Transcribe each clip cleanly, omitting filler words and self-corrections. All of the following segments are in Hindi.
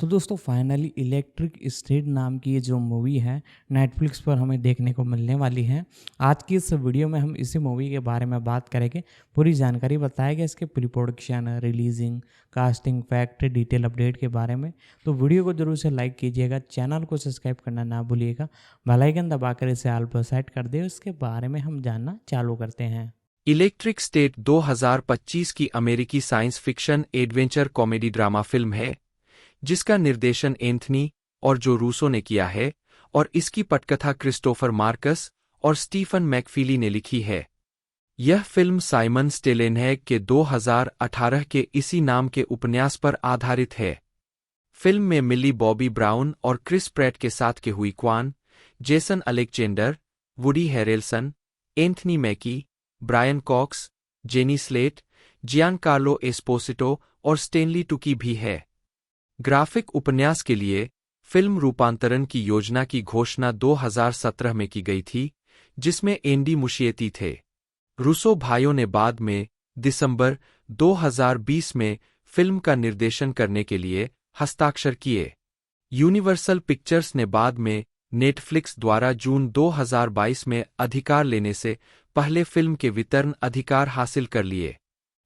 तो दोस्तों फाइनली इलेक्ट्रिक स्टेट नाम की ये जो मूवी है नेटफ्लिक्स पर हमें देखने को मिलने वाली है। आज की इस वीडियो में हम इसी मूवी के बारे में बात करेंगे। पूरी जानकारी बताएगा इसके pre production, releasing, casting, fact, detail update के बारे में। तो वीडियो को जरूर से लाइक कीजिएगा, चैनल को सब्सक्राइब करना ना भूलिएगा, बेल आइकन दबाकर इसे ऑल पर सेट कर दे। इसके बारे में हम जानना चालू करते हैं। इलेक्ट्रिक स्टेट 2025 की अमेरिकी science fiction adventure comedy drama film है जिसका निर्देशन एंथनी और जो रूसो ने किया है और इसकी पटकथा क्रिस्टोफर मार्कस और स्टीफन मैकफीली ने लिखी है। यह फिल्म साइमन स्टेलेनहेग के 2018 के इसी नाम के उपन्यास पर आधारित है। फिल्म में मिली बॉबी ब्राउन और क्रिस प्रैट के साथ Ke Huy Quan, Jason Alexander, Woody Harrelson, Anthony Mackie, Brian Cox, Jenny Slate, Giancarlo Esposito और स्टेनली टुकी भी है। ग्राफिक उपन्यास के लिए फिल्म रूपांतरण की योजना की घोषणा 2017 में की गई थी, जिसमें एंडी मुशिएती थे। रूसो भाइयों ने बाद में दिसंबर 2020 में फिल्म का निर्देशन करने के लिए हस्ताक्षर किए। यूनिवर्सल पिक्चर्स ने बाद में नेटफ्लिक्स द्वारा जून 2022 में अधिकार लेने से पहले फिल्म के वितरण अधिकार हासिल कर लिए।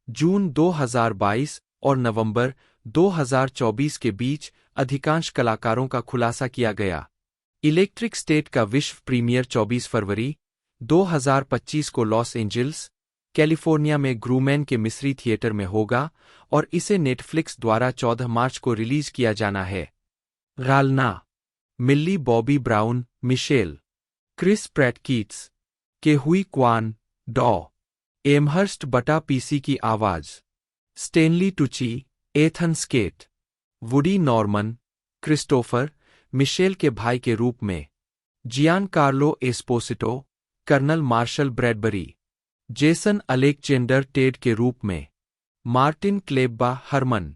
जून 2022 और नवंबर 2024 के बीच अधिकांश कलाकारों का खुलासा किया गया। इलेक्ट्रिक स्टेट का विश्व प्रीमियर 24 फरवरी 2025 को लॉस एंजिल्स, कैलिफोर्निया में ग्रूमैन के मिस्री थिएटर में होगा और इसे नेटफ्लिक्स द्वारा 14 मार्च को रिलीज किया जाना है। गालना Millie Bobby Brown, Michelle, Chris Pratt Keats, Ke Huy Quan, Dr Amherst बटा पीसी की आवाज, Stanley Tucci, Ethan Skate, Woody Norman, Christopher, Michelle के भाई के रूप में, Gian Carlo Esposito, colonel Marshall Bradbury, Jason Alexander Ted के रूप में, Martin Klebba Harman,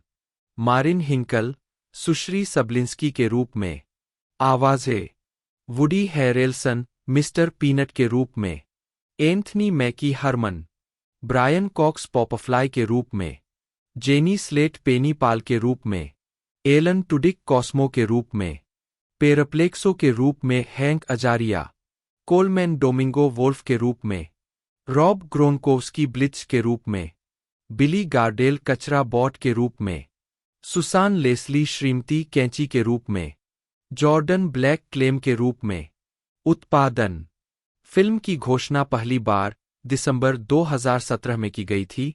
Marin Hinkle, सुश्री सबलिंस्की के रूप में, आवाज़ें, वुडी हैरेल्सन, मिस्टर पीनट के रूप में, Anthony Mackie Harman, Brian Cox Popfly के रूप में, जेनी स्लेट पेनी पाल के रूप में, एलन टुडिक कॉस्मो के रूप में, पेरप्लेक्सो के रूप में हैंक अजारिया, कोलमैन डोमिंगो वोल्फ के रूप में, रॉब ग्रोनकोव्स्की ब्लिट्ज के रूप में, बिली गार्डेल कचरा बॉट के रूप में, सुसान लेस्ली श्रीमती कैंची के रूप में, जॉर्डन ब्लैक क्लेम के रूप में। उत्पादन फिल्म की घोषणा पहली बार दिसंबर 2017 में की गई थी,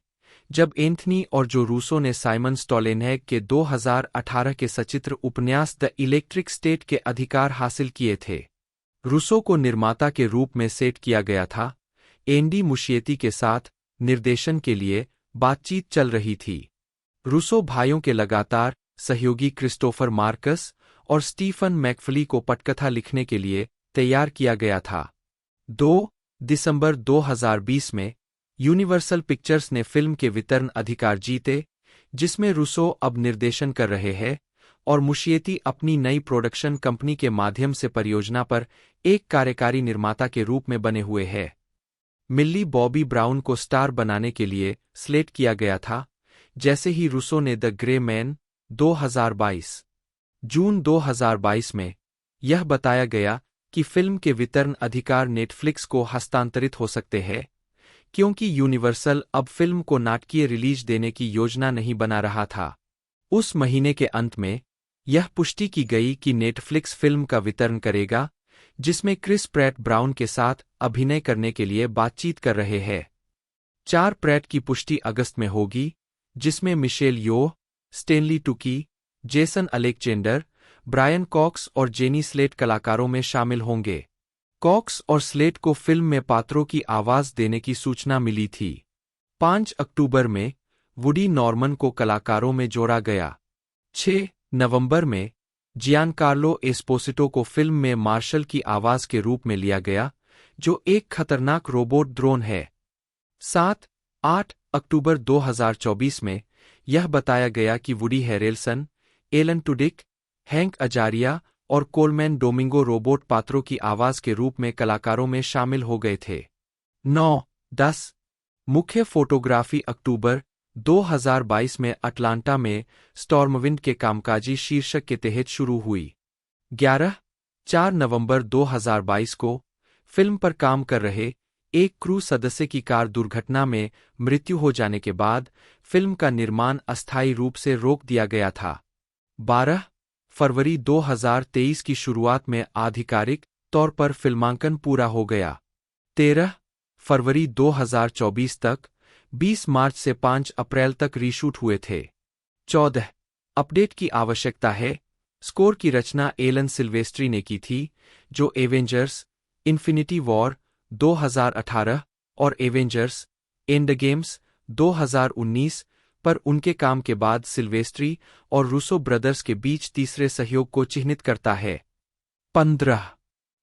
जब एंथनी और जो रूसो ने साइमन स्टोलेनहेग के 2018 के सचित्र उपन्यास द इलेक्ट्रिक स्टेट के अधिकार हासिल किए थे। रूसो को निर्माता के रूप में सेट किया गया था। एंडी मुशिएती के साथ निर्देशन के लिए बातचीत चल रही थी। रूसो भाइयों के लगातार सहयोगी क्रिस्टोफर मार्कस और स्टीफन मैकफली को पटकथा लिखने के लिए तैयार किया गया था। 2 दिसंबर 2020 में यूनिवर्सल पिक्चर्स ने फिल्म के वितरण अधिकार जीते, जिसमें रूसो अब निर्देशन कर रहे हैं और मुशिएती अपनी नई प्रोडक्शन कंपनी के माध्यम से परियोजना पर एक कार्यकारी निर्माता के रूप में बने हुए हैं। मिल्ली बॉबी ब्राउन को स्टार बनाने के लिए स्लेट किया गया था, जैसे ही रूसो ने द ग्रे मैन 2022 जून 2022 में यह बताया गया कि फिल्म के वितरण अधिकार नेटफ्लिक्स को हस्तांतरित हो सकते हैं, क्योंकि यूनिवर्सल अब फिल्म को नाटकीय रिलीज देने की योजना नहीं बना रहा था। उस महीने के अंत में यह पुष्टि की गई कि नेटफ्लिक्स फिल्म का वितरण करेगा, जिसमें क्रिस प्रैट ब्राउन के साथ अभिनय करने के लिए बातचीत कर रहे हैं। 4 प्रैट की पुष्टि अगस्त में होगी, जिसमें Michelle Yeoh, Stanley Tucci, Jason Alexander, Brian Cox और जेनी स्लेट कलाकारों में शामिल होंगे। कॉक्स और स्लेट को फिल्म में पात्रों की आवाज देने की सूचना मिली थी। 5 अक्टूबर में वुडी नॉर्मन को कलाकारों में जोड़ा गया। 6 नवंबर में जियानकार्लो एस्पोसिटो को फिल्म में मार्शल की आवाज के रूप में लिया गया, जो एक खतरनाक रोबोट ड्रोन है। 7-8 अक्टूबर 2024 में यह बताया गया कि वुडी हैरेल्सन, एलन टुडिक, हैंक अजारिया और कोलमैन डोमिंगो रोबोट पात्रों की आवाज के रूप में कलाकारों में शामिल हो गए थे। 9-10 मुख्य फोटोग्राफी अक्टूबर 2022 में अटलांटा में स्टॉर्मविंड के कामकाजी शीर्षक के तहत शुरू हुई। 4 नवंबर 2022 को फिल्म पर काम कर रहे एक क्रू सदस्य की कार दुर्घटना में मृत्यु हो जाने के बाद फिल्म का निर्माण अस्थायी रूप से रोक दिया गया था। 12 फरवरी 2023 की शुरुआत में आधिकारिक तौर पर फिल्मांकन पूरा हो गया। 13 फरवरी 2024 तक 20 मार्च से 5 अप्रैल तक रीशूट हुए थे। 14 अपडेट की आवश्यकता है। स्कोर की रचना एलन सिल्वेस्ट्री ने की थी, जो एवेंजर्स इन्फिनिटी वॉर 2018 और एवेंजर्स एंड गेम्स 2019 पर उनके काम के बाद सिल्वेस्ट्री और रूसो ब्रदर्स के बीच तीसरे सहयोग को चिह्नित करता है। 15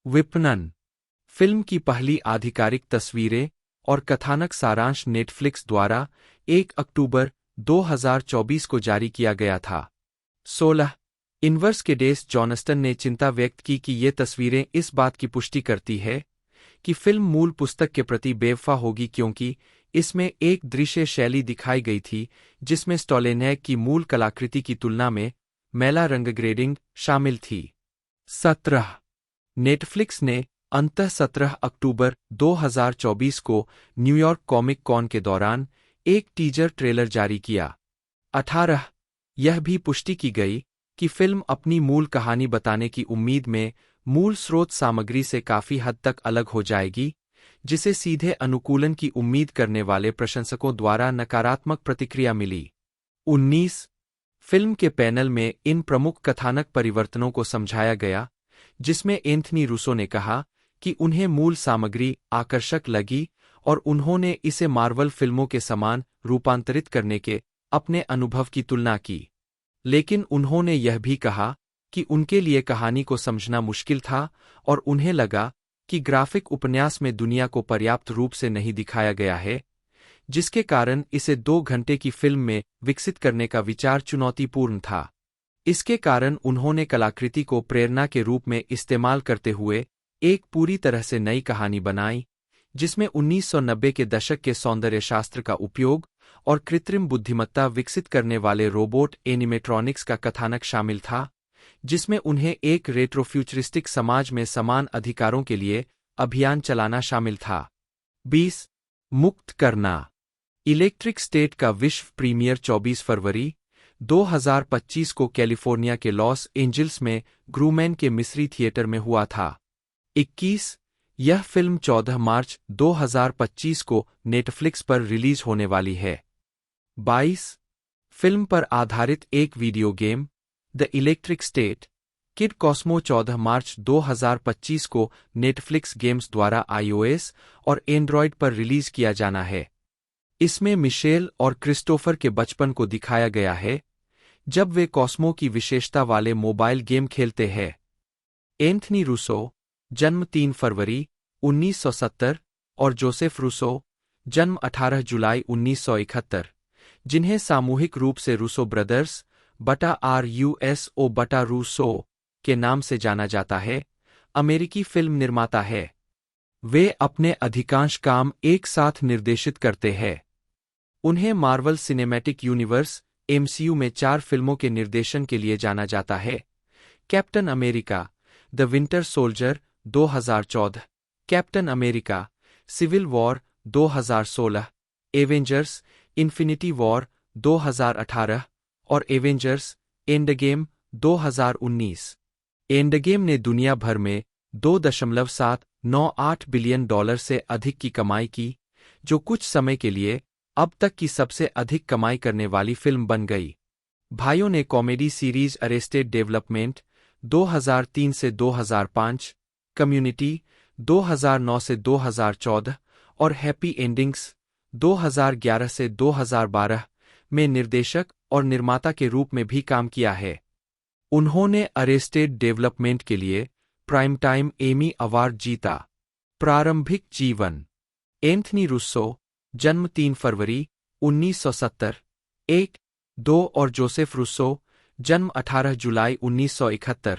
विपणन। फिल्म की पहली आधिकारिक तस्वीरें और कथानक सारांश नेटफ्लिक्स द्वारा 1 अक्टूबर 2024 को जारी किया गया था। 16 इनवर्स के डेस जॉनस्टन ने चिंता व्यक्त की कि ये तस्वीरें इस बात की पुष्टि करती है कि फिल्म मूल पुस्तक के प्रति बेवफा होगी, क्योंकि इसमें एक दृश्य शैली दिखाई गई थी जिसमें स्टॉलेनैग की मूल कलाकृति की तुलना में मैला रंग ग्रेडिंग शामिल थी। 17 नेटफ्लिक्स ने अंततः 17 अक्टूबर 2024 को न्यूयॉर्क कॉमिक कॉन के दौरान एक टीजर ट्रेलर जारी किया। 18 यह भी पुष्टि की गई कि फिल्म अपनी मूल कहानी बताने की उम्मीद में मूल स्रोत सामग्री से काफी हद तक अलग हो जाएगी, जिसे सीधे अनुकूलन की उम्मीद करने वाले प्रशंसकों द्वारा नकारात्मक प्रतिक्रिया मिली। 19 फिल्म के पैनल में इन प्रमुख कथानक परिवर्तनों को समझाया गया, जिसमें एंथनी रूसो ने कहा कि उन्हें मूल सामग्री आकर्षक लगी और उन्होंने इसे मार्वल फिल्मों के समान रूपांतरित करने के अपने अनुभव की तुलना की। लेकिन उन्होंने यह भी कहा कि उनके लिए कहानी को समझना मुश्किल था और उन्हें लगा कि ग्राफिक उपन्यास में दुनिया को पर्याप्त रूप से नहीं दिखाया गया है, जिसके कारण इसे 2 घंटे की फिल्म में विकसित करने का विचार चुनौतीपूर्ण था। इसके कारण उन्होंने कलाकृति को प्रेरणा के रूप में इस्तेमाल करते हुए एक पूरी तरह से नई कहानी बनाई, जिसमें 1990 के दशक के सौंदर्यशास्त्र का उपयोग और कृत्रिम बुद्धिमत्ता विकसित करने वाले रोबोट एनिमेट्रॉनिक्स का कथानक शामिल था, जिसमें उन्हें एक रेट्रोफ्यूचरिस्टिक समाज में समान अधिकारों के लिए अभियान चलाना शामिल था। 20 मुक्त करना। इलेक्ट्रिक स्टेट का विश्व प्रीमियर 24 फरवरी 2025 को कैलिफोर्निया के लॉस एंजिल्स में ग्रूमैन के मिस्री थिएटर में हुआ था। 21 यह फिल्म 14 मार्च 2025 को नेटफ्लिक्स पर रिलीज होने वाली है। 22 फिल्म पर आधारित एक video game the Electric state kid Cosmo 14 मार्च 2025 को नेटफ्लिक्स गेम्स द्वारा iOS और एंड्रॉयड पर रिलीज किया जाना है। इसमें मिशेल और क्रिस्टोफर के बचपन को दिखाया गया है, जब वे कॉस्मो की विशेषता वाले मोबाइल गेम खेलते हैं। एंथनी रूसो, जन्म 3 फरवरी 1970, और जोसेफ रूसो, जन्म 18 जुलाई 1971, जिन्हें सामूहिक रूप से रूसो ब्रदर्स बटा RUSO बटा रूसो के नाम से जाना जाता है, अमेरिकी फिल्म निर्माता है। वे अपने अधिकांश काम एक साथ निर्देशित करते हैं। उन्हें मार्वल सिनेमैटिक यूनिवर्स MCU में 4 फिल्मों के निर्देशन के लिए जाना जाता है: Captain America the Winter Soldier 2014, Captain America Civil War 2016, Avengers Infinity War 2018 और एवेंजर्स एंडगेम 2019। एंडगेम ने दुनिया भर में $2.798 बिलियन से अधिक की कमाई की, जो कुछ समय के लिए अब तक की सबसे अधिक कमाई करने वाली फिल्म बन गई। भाइयों ने कॉमेडी सीरीज अरेस्टेड डेवलपमेंट 2003 से 2005, कम्युनिटी 2009 से 2014 और हैप्पी एंडिंग्स 2011 से 2012 में निर्देशक और निर्माता के रूप में भी काम किया है। उन्होंने अरेस्टेड डेवलपमेंट के लिए प्राइम टाइम एमी अवार्ड जीता। प्रारंभिक जीवन। एंथनी रूसो, जन्म 3 फरवरी 1970, 1, 2 और जोसेफ रूसो, जन्म 18 जुलाई 1971,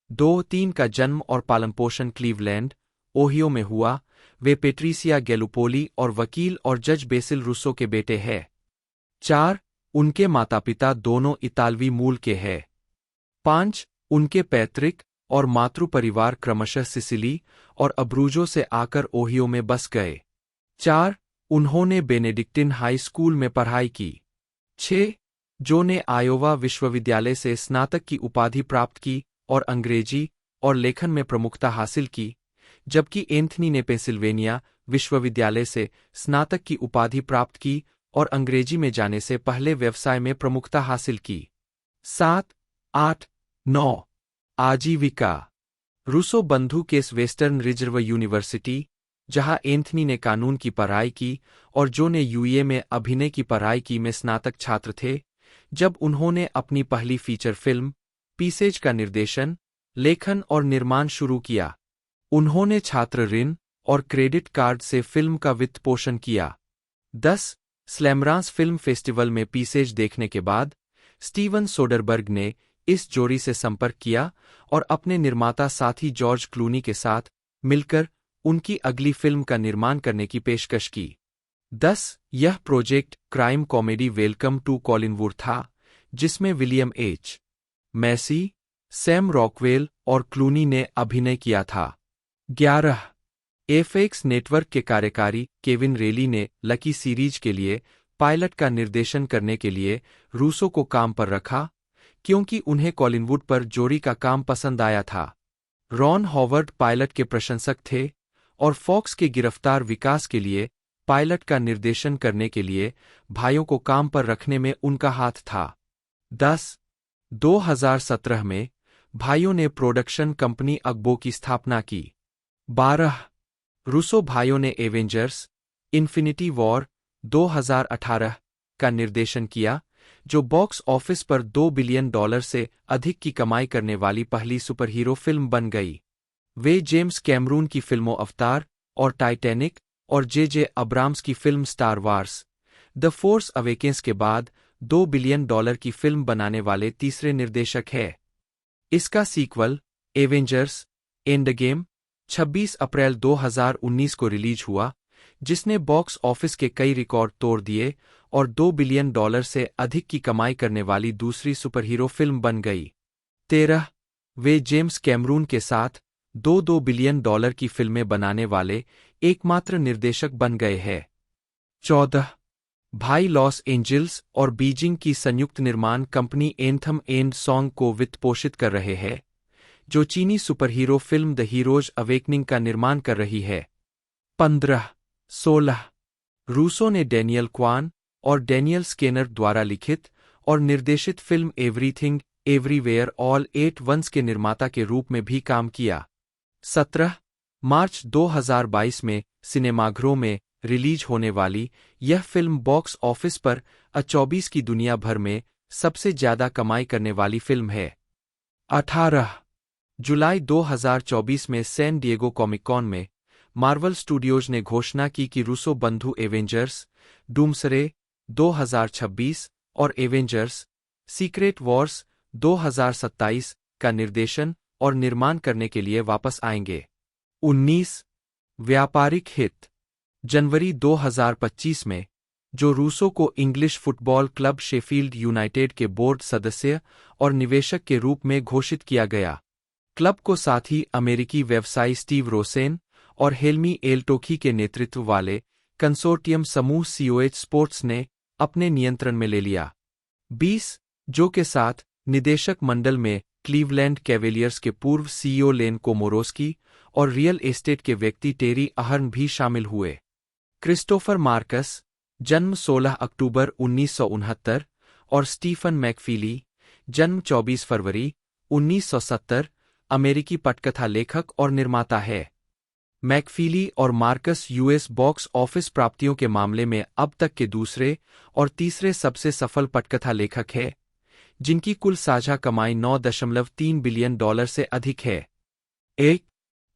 2, 3 का जन्म और पालनपोषण क्लीवलैंड, ओहियो में हुआ। वे पेट्रिसिया गैलुपोली और वकील और जज बेसिल रूसो के बेटे हैं। 4. उनके माता पिता दोनों इतालवी मूल के हैं। 5. उनके पैतृक और मातृ परिवार क्रमशः सिसिली और अब्रूजो से आकर ओहियो में बस गए। 4. उन्होंने बेनेडिक्टिन हाई स्कूल में पढ़ाई की। 6. जो ने आयोवा विश्वविद्यालय से स्नातक की उपाधि प्राप्त की और अंग्रेजी और लेखन में प्रमुखता हासिल की, जबकि एंथनी ने पेंसिल्वेनिया विश्वविद्यालय से स्नातक की उपाधि प्राप्त की और अंग्रेजी में जाने से पहले व्यवसाय में प्रमुखता हासिल की। 7, 8, 9 आजीविका। रूसो बंधु के वेस्टर्न रिजर्व यूनिवर्सिटी, जहां एंथनी ने कानून की पढ़ाई की और जो ने यूए में अभिनय की पढ़ाई की, में स्नातक छात्र थे जब उन्होंने अपनी पहली फीचर फिल्म पीसेज का निर्देशन, लेखन और निर्माण शुरू किया। उन्होंने छात्र ऋण और क्रेडिट कार्ड से फिल्म का वित्त पोषण किया। 10. स्लैमरांस फिल्म फेस्टिवल में पीसेज देखने के बाद स्टीवन सोडरबर्ग ने इस जोड़ी से संपर्क किया और अपने निर्माता साथी जॉर्ज क्लूनी के साथ मिलकर उनकी अगली फिल्म का निर्माण करने की पेशकश की। 10. यह project crime comedy welcome to Collinwood था, जिसमें William H. Macy, Sam Rockwell और क्लूनी ने अभिनय किया था। 11. एफएक्स नेटवर्क के कार्यकारी केविन रेली ने लकी सीरीज के लिए पायलट का निर्देशन करने के लिए रूसो को काम पर रखा, क्योंकि उन्हें कॉलिनवुड पर जोड़ी का काम पसंद आया था। रॉन हॉवर्ड पायलट के प्रशंसक थे और फॉक्स के गिरफ्तार विकास के लिए पायलट का निर्देशन करने के लिए भाइयों को काम पर रखने में उनका हाथ था। 10. 2017 में भाइयों ने प्रोडक्शन कंपनी अगबो की स्थापना की। 12. रूसो भाइयों ने एवेंजर्स इन्फिनिटी वॉर 2018 का निर्देशन किया, जो बॉक्स ऑफिस पर $2 बिलियन से अधिक की कमाई करने वाली पहली सुपरहीरो फिल्म बन गई। वे जेम्स कैमरून की फिल्मों अवतार और टाइटैनिक और जे अब्राम्स की film star wars the force awakens के बाद $2 बिलियन की फिल्म बनाने वाले तीसरे निर्देशक हैं। इसका सीक्वल एवेंजर्स एंड गेम 26 अप्रैल 2019 को रिलीज हुआ, जिसने बॉक्स ऑफिस के कई रिकॉर्ड तोड़ दिए और $2 बिलियन से अधिक की कमाई करने वाली दूसरी सुपरहीरो फिल्म बन गई। 13. वे जेम्स कैमरून के साथ $2 बिलियन की फिल्में बनाने वाले एकमात्र निर्देशक बन गए हैं। 14. भाई लॉस एंजिल्स और बीजिंग की संयुक्त निर्माण कंपनी एंथम एंड सॉन्ग को वित्त पोषित कर रहे हैं, जो चीनी superhero film the Heroes Awakening का निर्माण कर रही है। 15. 16. रूसो ने डैनियल क्वान और डैनियल स्केनर द्वारा लिखित और निर्देशित film everything everywhere all at Once के निर्माता के रूप में भी काम किया। 17. मार्च 2022 में सिनेमाघरों में रिलीज होने वाली यह फिल्म बॉक्स ऑफिस पर A24 की दुनिया भर में सबसे ज्यादा कमाई करने वाली फिल्म है। 18. जुलाई 2024 में सैन डिएगो कॉमिक कॉन में मार्वल स्टूडियोज ने घोषणा की कि रूसो बंधु एवेंजर्स डूम्सरे 2026 और एवेंजर्स सीक्रेट वॉर्स 2027 का निर्देशन और निर्माण करने के लिए वापस आएंगे। 19. व्यापारिक हित। जनवरी 2025 में, जो रूसो को English football club Sheffield United के बोर्ड सदस्य और निवेशक के रूप में घोषित किया गया। क्लब को साथ ही अमेरिकी व्यवसायी स्टीव रोसेन और हेल्मी एलटोकी के नेतृत्व वाले कंसोर्टियम समूह COH स्पोर्ट्स ने अपने नियंत्रण में ले लिया। 20. जो के साथ निदेशक मंडल में क्लीवलैंड कैवेलियर्स के पूर्व CEO लेन कोमोरोस्की और रियल एस्टेट के व्यक्ति टेरी अहर्न भी शामिल हुए। क्रिस्टोफर मार्कस, जन्म 16 अक्टूबर 1969, और स्टीफन मैकफीली, जन्म 24 फरवरी 1970, अमेरिकी पटकथा लेखक और निर्माता है। मैकफीली और मार्कस US बॉक्स ऑफिस प्राप्तियों के मामले में अब तक के दूसरे और तीसरे सबसे सफल पटकथा लेखक हैं, जिनकी कुल साझा कमाई $9.3 बिलियन से अधिक है। 1.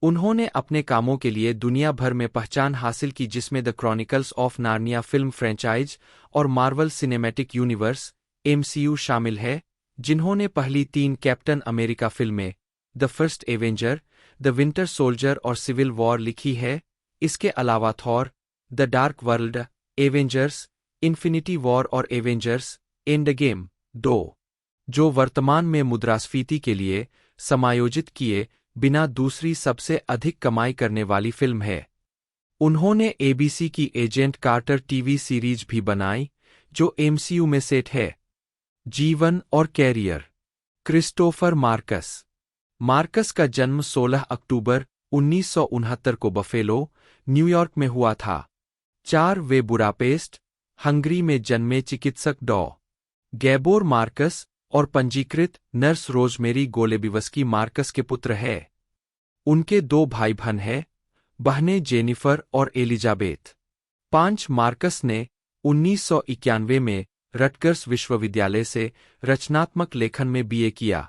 उन्होंने अपने कामों के लिए दुनिया भर में पहचान हासिल की, जिसमें the chronicles of Narnia film franchise और मार्वल सिनेमैटिक यूनिवर्स MCU शामिल है, जिन्होंने पहली 3 कैप्टन अमेरिका फिल्में the first Avenger, the Winter soldier और सिविल वॉर लिखी है। इसके अलावा Thor, the dark world, Avengers Infinity war और एवेंजर्स एंड गेम 2, जो वर्तमान में मुद्रास्फीति के लिए समायोजित किए बिना दूसरी सबसे अधिक कमाई करने वाली फिल्म है। उन्होंने एबीसी की एजेंट कार्टर टीवी सीरीज भी बनाई, जो एमसीयू में सेट है। जीवन और कैरियर। Christopher Marcus. मार्कस का जन्म 16 अक्टूबर 1969 को बफेलो, न्यूयॉर्क में हुआ था। वे बुडापेस्ट, हंगरी में जन्मे चिकित्सक डॉ. गैबोर मार्कस और पंजीकृत नर्स रोजमेरी गोलेबिवस्की मार्कस के पुत्र है। उनके 2 भाई बहन हैं, बहनें जेनिफर और एलिजाबेथ। 5 मार्कस ने 1991 में रटगर्स विश्वविद्यालय से रचनात्मक लेखन में बीए किया।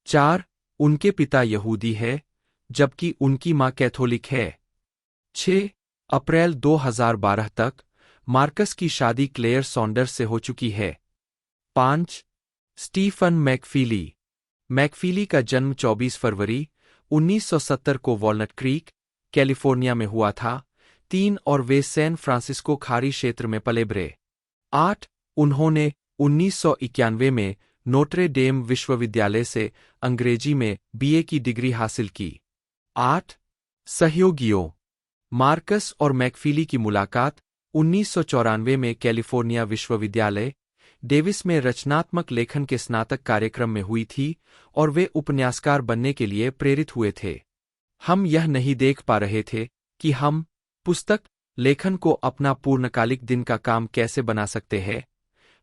4 उनके पिता यहूदी है, जबकि उनकी मां कैथोलिक है। 6 अप्रैल 2012 तक मार्कस की शादी क्लेयर सॉन्डर्स से हो चुकी है। 5 स्टीफन मैकफीली। मैकफीली का जन्म 24 फरवरी 1970 को वॉलनट क्रीक, कैलिफोर्निया में हुआ था। 3 और वे सैन फ्रांसिस्को खाड़ी क्षेत्र में पले बड़े। 8 उन्होंने 1991 में नोट्रे डेम विश्वविद्यालय से अंग्रेजी में बीए की डिग्री हासिल की। 8 सहयोगियों। मार्कस और मैकफीली की मुलाकात 1994 में कैलिफोर्निया विश्वविद्यालय, डेविस में रचनात्मक लेखन के स्नातक कार्यक्रम में हुई थी और वे उपन्यासकार बनने के लिए प्रेरित हुए थे। हम यह नहीं देख पा रहे थे कि हम पुस्तक लेखन को अपना पूर्णकालिक दिन का काम कैसे बना सकते हैं,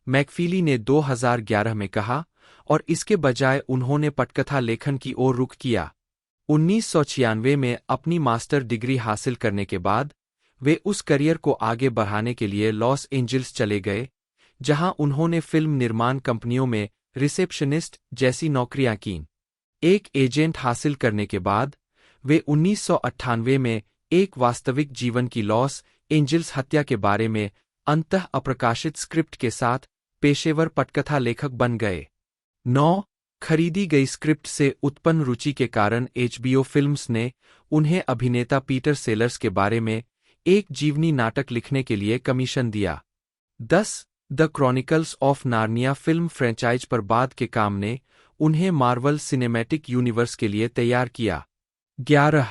मैकफीली ने 2011 में कहा, और इसके बजाय उन्होंने पटकथा लेखन की ओर रुख किया। 1996 में अपनी मास्टर डिग्री हासिल करने के बाद वे उस करियर को आगे बढ़ाने के लिए लॉस एंजल्स चले गए, जहां उन्होंने फिल्म निर्माण कंपनियों में रिसेप्शनिस्ट जैसी नौकरियां कीं। एक एजेंट हासिल करने के बाद वे 1998 में एक वास्तविक जीवन की लॉस एंजल्स हत्या के बारे में अंतः अप्रकाशित स्क्रिप्ट के साथ पेशेवर पटकथा लेखक बन गए। 9 खरीदी गई स्क्रिप्ट से उत्पन्न रुचि के कारण एचबीओ फिल्म्स ने उन्हें अभिनेता पीटर सेलर्स के बारे में एक जीवनी नाटक लिखने के लिए कमीशन दिया। 10 the chronicles of Narnia film franchise पर बाद के काम ने उन्हें मार्वल सिनेमैटिक यूनिवर्स के लिए तैयार किया। 11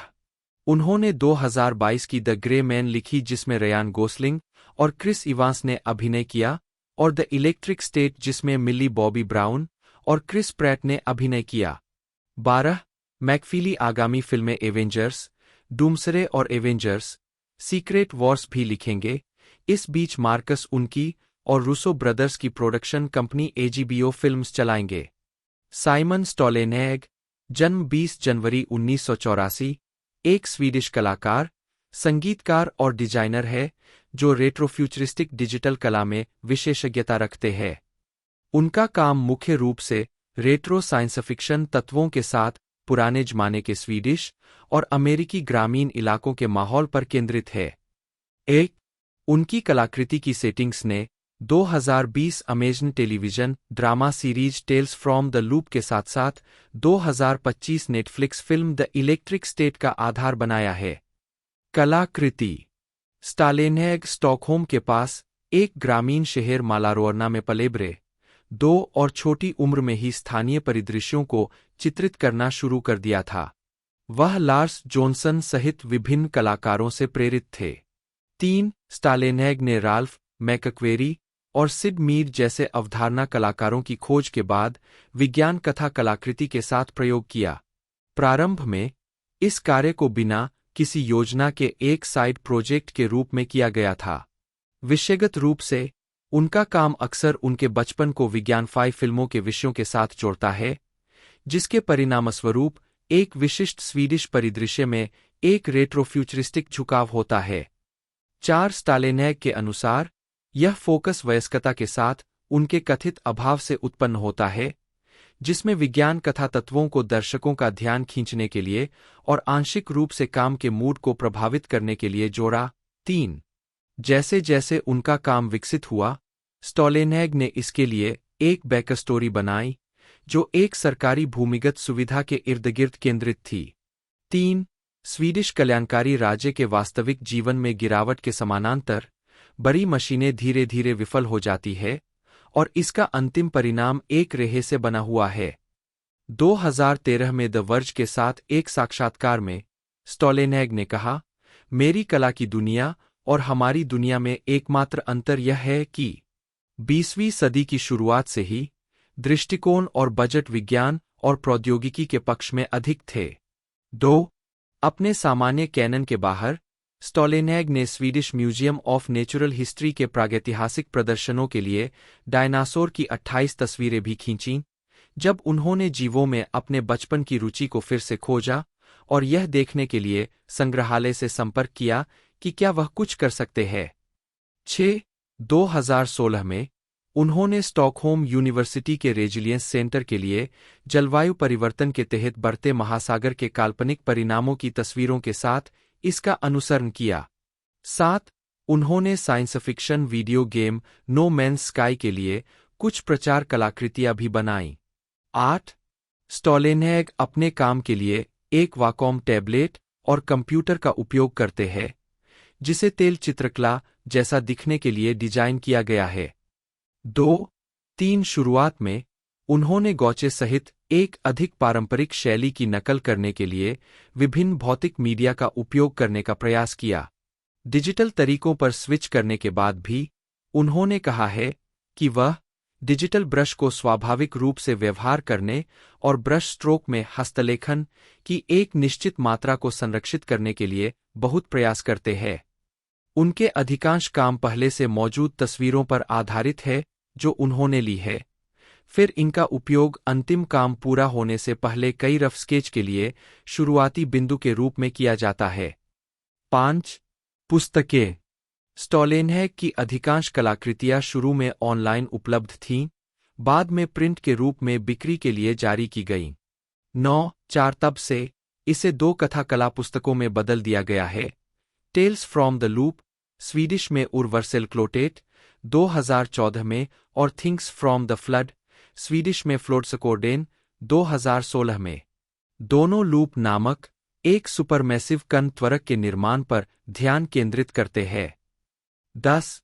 उन्होंने 2022 की द ग्रे मैन लिखी, जिसमें रयान गोसलिंग और क्रिस इवांस ने अभिनय किया, और द इलेक्ट्रिक स्टेट, जिसमें मिली बॉबी ब्राउन और क्रिस प्रैट ने अभिनय किया। 12 मैकफीली आगामी फिल्में एवेंजर्स, डूम्सरे और एवेंजर्स सीक्रेट वॉर्स भी लिखेंगे। इस बीच मार्कस उनकी और रूसो ब्रदर्स की प्रोडक्शन कंपनी एजीबीओ फिल्म्स चलाएंगे। साइमन स्टॉलेनैग, जन्म 20 जनवरी 1984, एक स्वीडिश कलाकार, संगीतकार और डिजाइनर है जो रेट्रोफ्यूचरिस्टिक डिजिटल कला में विशेषज्ञता रखते हैं। उनका काम मुख्य रूप से रेट्रो साइंस फिक्शन तत्वों के साथ पुराने जमाने के स्वीडिश और अमेरिकी ग्रामीण इलाकों के माहौल पर केंद्रित है। एक उनकी कलाकृति की सेटिंग्स ने 2020 Amazon television drama series Tales from the Loop के साथ साथ 2025 Netflix film the Electric State का आधार बनाया है। कलाकृति। स्टालेनहैग स्टॉकहोम के पास एक ग्रामीण शहर मालारोर्ना में पले बड़े। 2 और छोटी उम्र में ही स्थानीय परिदृश्यों को चित्रित करना शुरू कर दिया था। वह लार्स जॉनसन सहित विभिन्न कलाकारों से प्रेरित थे। 3 स्टालेनहैग ने राल्फ मैकक्वेरी और सिड मीर जैसे अवधारणा कलाकारों की खोज के बाद विज्ञान कथा कलाकृति के साथ प्रयोग किया। प्रारंभ में इस कार्य को बिना किसी योजना के एक साइड प्रोजेक्ट के रूप में किया गया था। विषयगत रूप से उनका काम अक्सर उनके बचपन को विज्ञानफाई फिल्मों के विषयों के साथ जोड़ता है, जिसके परिणामस्वरूप एक विशिष्ट स्वीडिश परिदृश्य में एक रेट्रोफ्यूचरिस्टिक झुकाव होता है। 4 स्टालेनहैग के अनुसार यह फोकस वयस्कता के साथ उनके कथित अभाव से उत्पन्न होता है, जिसमें विज्ञान कथा तत्वों को दर्शकों का ध्यान खींचने के लिए और आंशिक रूप से काम के मूड को प्रभावित करने के लिए जोड़ा। 3 जैसे जैसे उनका काम विकसित हुआ, स्टॉलेनहैग ने इसके लिए एक बैकस्टोरी बनाई जो एक सरकारी भूमिगत सुविधा के इर्दगिर्द केंद्रित थी। 3 स्वीडिश कल्याणकारी राज्य के वास्तविक जीवन में गिरावट के समानांतर बड़ी मशीनें धीरे धीरे विफल हो जाती है और इसका अंतिम परिणाम एक रेहे से बना हुआ है। 2013 में द वर्ज के साथ एक साक्षात्कार में स्टोलेनहेग ने कहा, मेरी कला की दुनिया और हमारी दुनिया में एकमात्र अंतर यह है कि 20वीं सदी की शुरुआत से ही दृष्टिकोण और बजट विज्ञान और प्रौद्योगिकी के पक्ष में अधिक थे। 2. अपने सामान्य कैनन के बाहर, स्टोलेनहेग ने Swedish museum of natural history के प्रागैतिहासिक प्रदर्शनों के लिए डायनासोर की 28 तस्वीरें भी खींचीं, जब उन्होंने जीवों में अपने बचपन की रुचि को फिर से खोजा और यह देखने के लिए संग्रहालय से संपर्क किया कि क्या वह कुछ कर सकते हैं। 6. 2016 में उन्होंने स्टॉकहोम यूनिवर्सिटी के रेजिलियंस सेंटर के लिए जलवायु परिवर्तन के तहत बढ़ते महासागर के काल्पनिक परिणामों की तस्वीरों के साथ इसका अनुसरण किया। 7. उन्होंने science fiction video game No Man's Sky के लिए कुछ प्रचार कलाकृतियां भी बनाईं। 8. स्टोलेनहेग अपने काम के लिए एक वाकॉम टैबलेट और कंप्यूटर का उपयोग करते हैं, जिसे तेल चित्रकला जैसा दिखने के लिए डिजाइन किया गया है। 2-3 शुरुआत में उन्होंने गौचे सहित एक अधिक पारंपरिक शैली की नकल करने के लिए विभिन्न भौतिक मीडिया का उपयोग करने का प्रयास किया। डिजिटल तरीकों पर स्विच करने के बाद भी उन्होंने कहा है कि वह डिजिटल ब्रश को स्वाभाविक रूप से व्यवहार करने और ब्रश स्ट्रोक में हस्तलेखन की एक निश्चित मात्रा को संरक्षित करने के लिए बहुत प्रयास करते हैं। उनके अधिकांश काम पहले से मौजूद तस्वीरों पर आधारित है जो उन्होंने ली है, फिर इनका उपयोग अंतिम काम पूरा होने से पहले कई रफ स्केच के लिए शुरुआती बिंदु के रूप में किया जाता है। 5. पुस्तकें। स्टोलेनहेग की अधिकांश कलाकृतियां शुरू में ऑनलाइन उपलब्ध थीं, बाद में प्रिंट के रूप में बिक्री के लिए जारी की गईं। 9-4 तब से इसे 2 कथा कला पुस्तकों में बदल दिया गया है। Tales from the Loop, Swedish में उर्वरसेल क्लोटेट 2014 में, और Things from the Flood, Swedish में फ्लोड्सकोर्डेन 2016 में। दोनों लूप नामक एक सुपरमैसिव कण त्वरक के निर्माण पर ध्यान केंद्रित करते हैं। 10.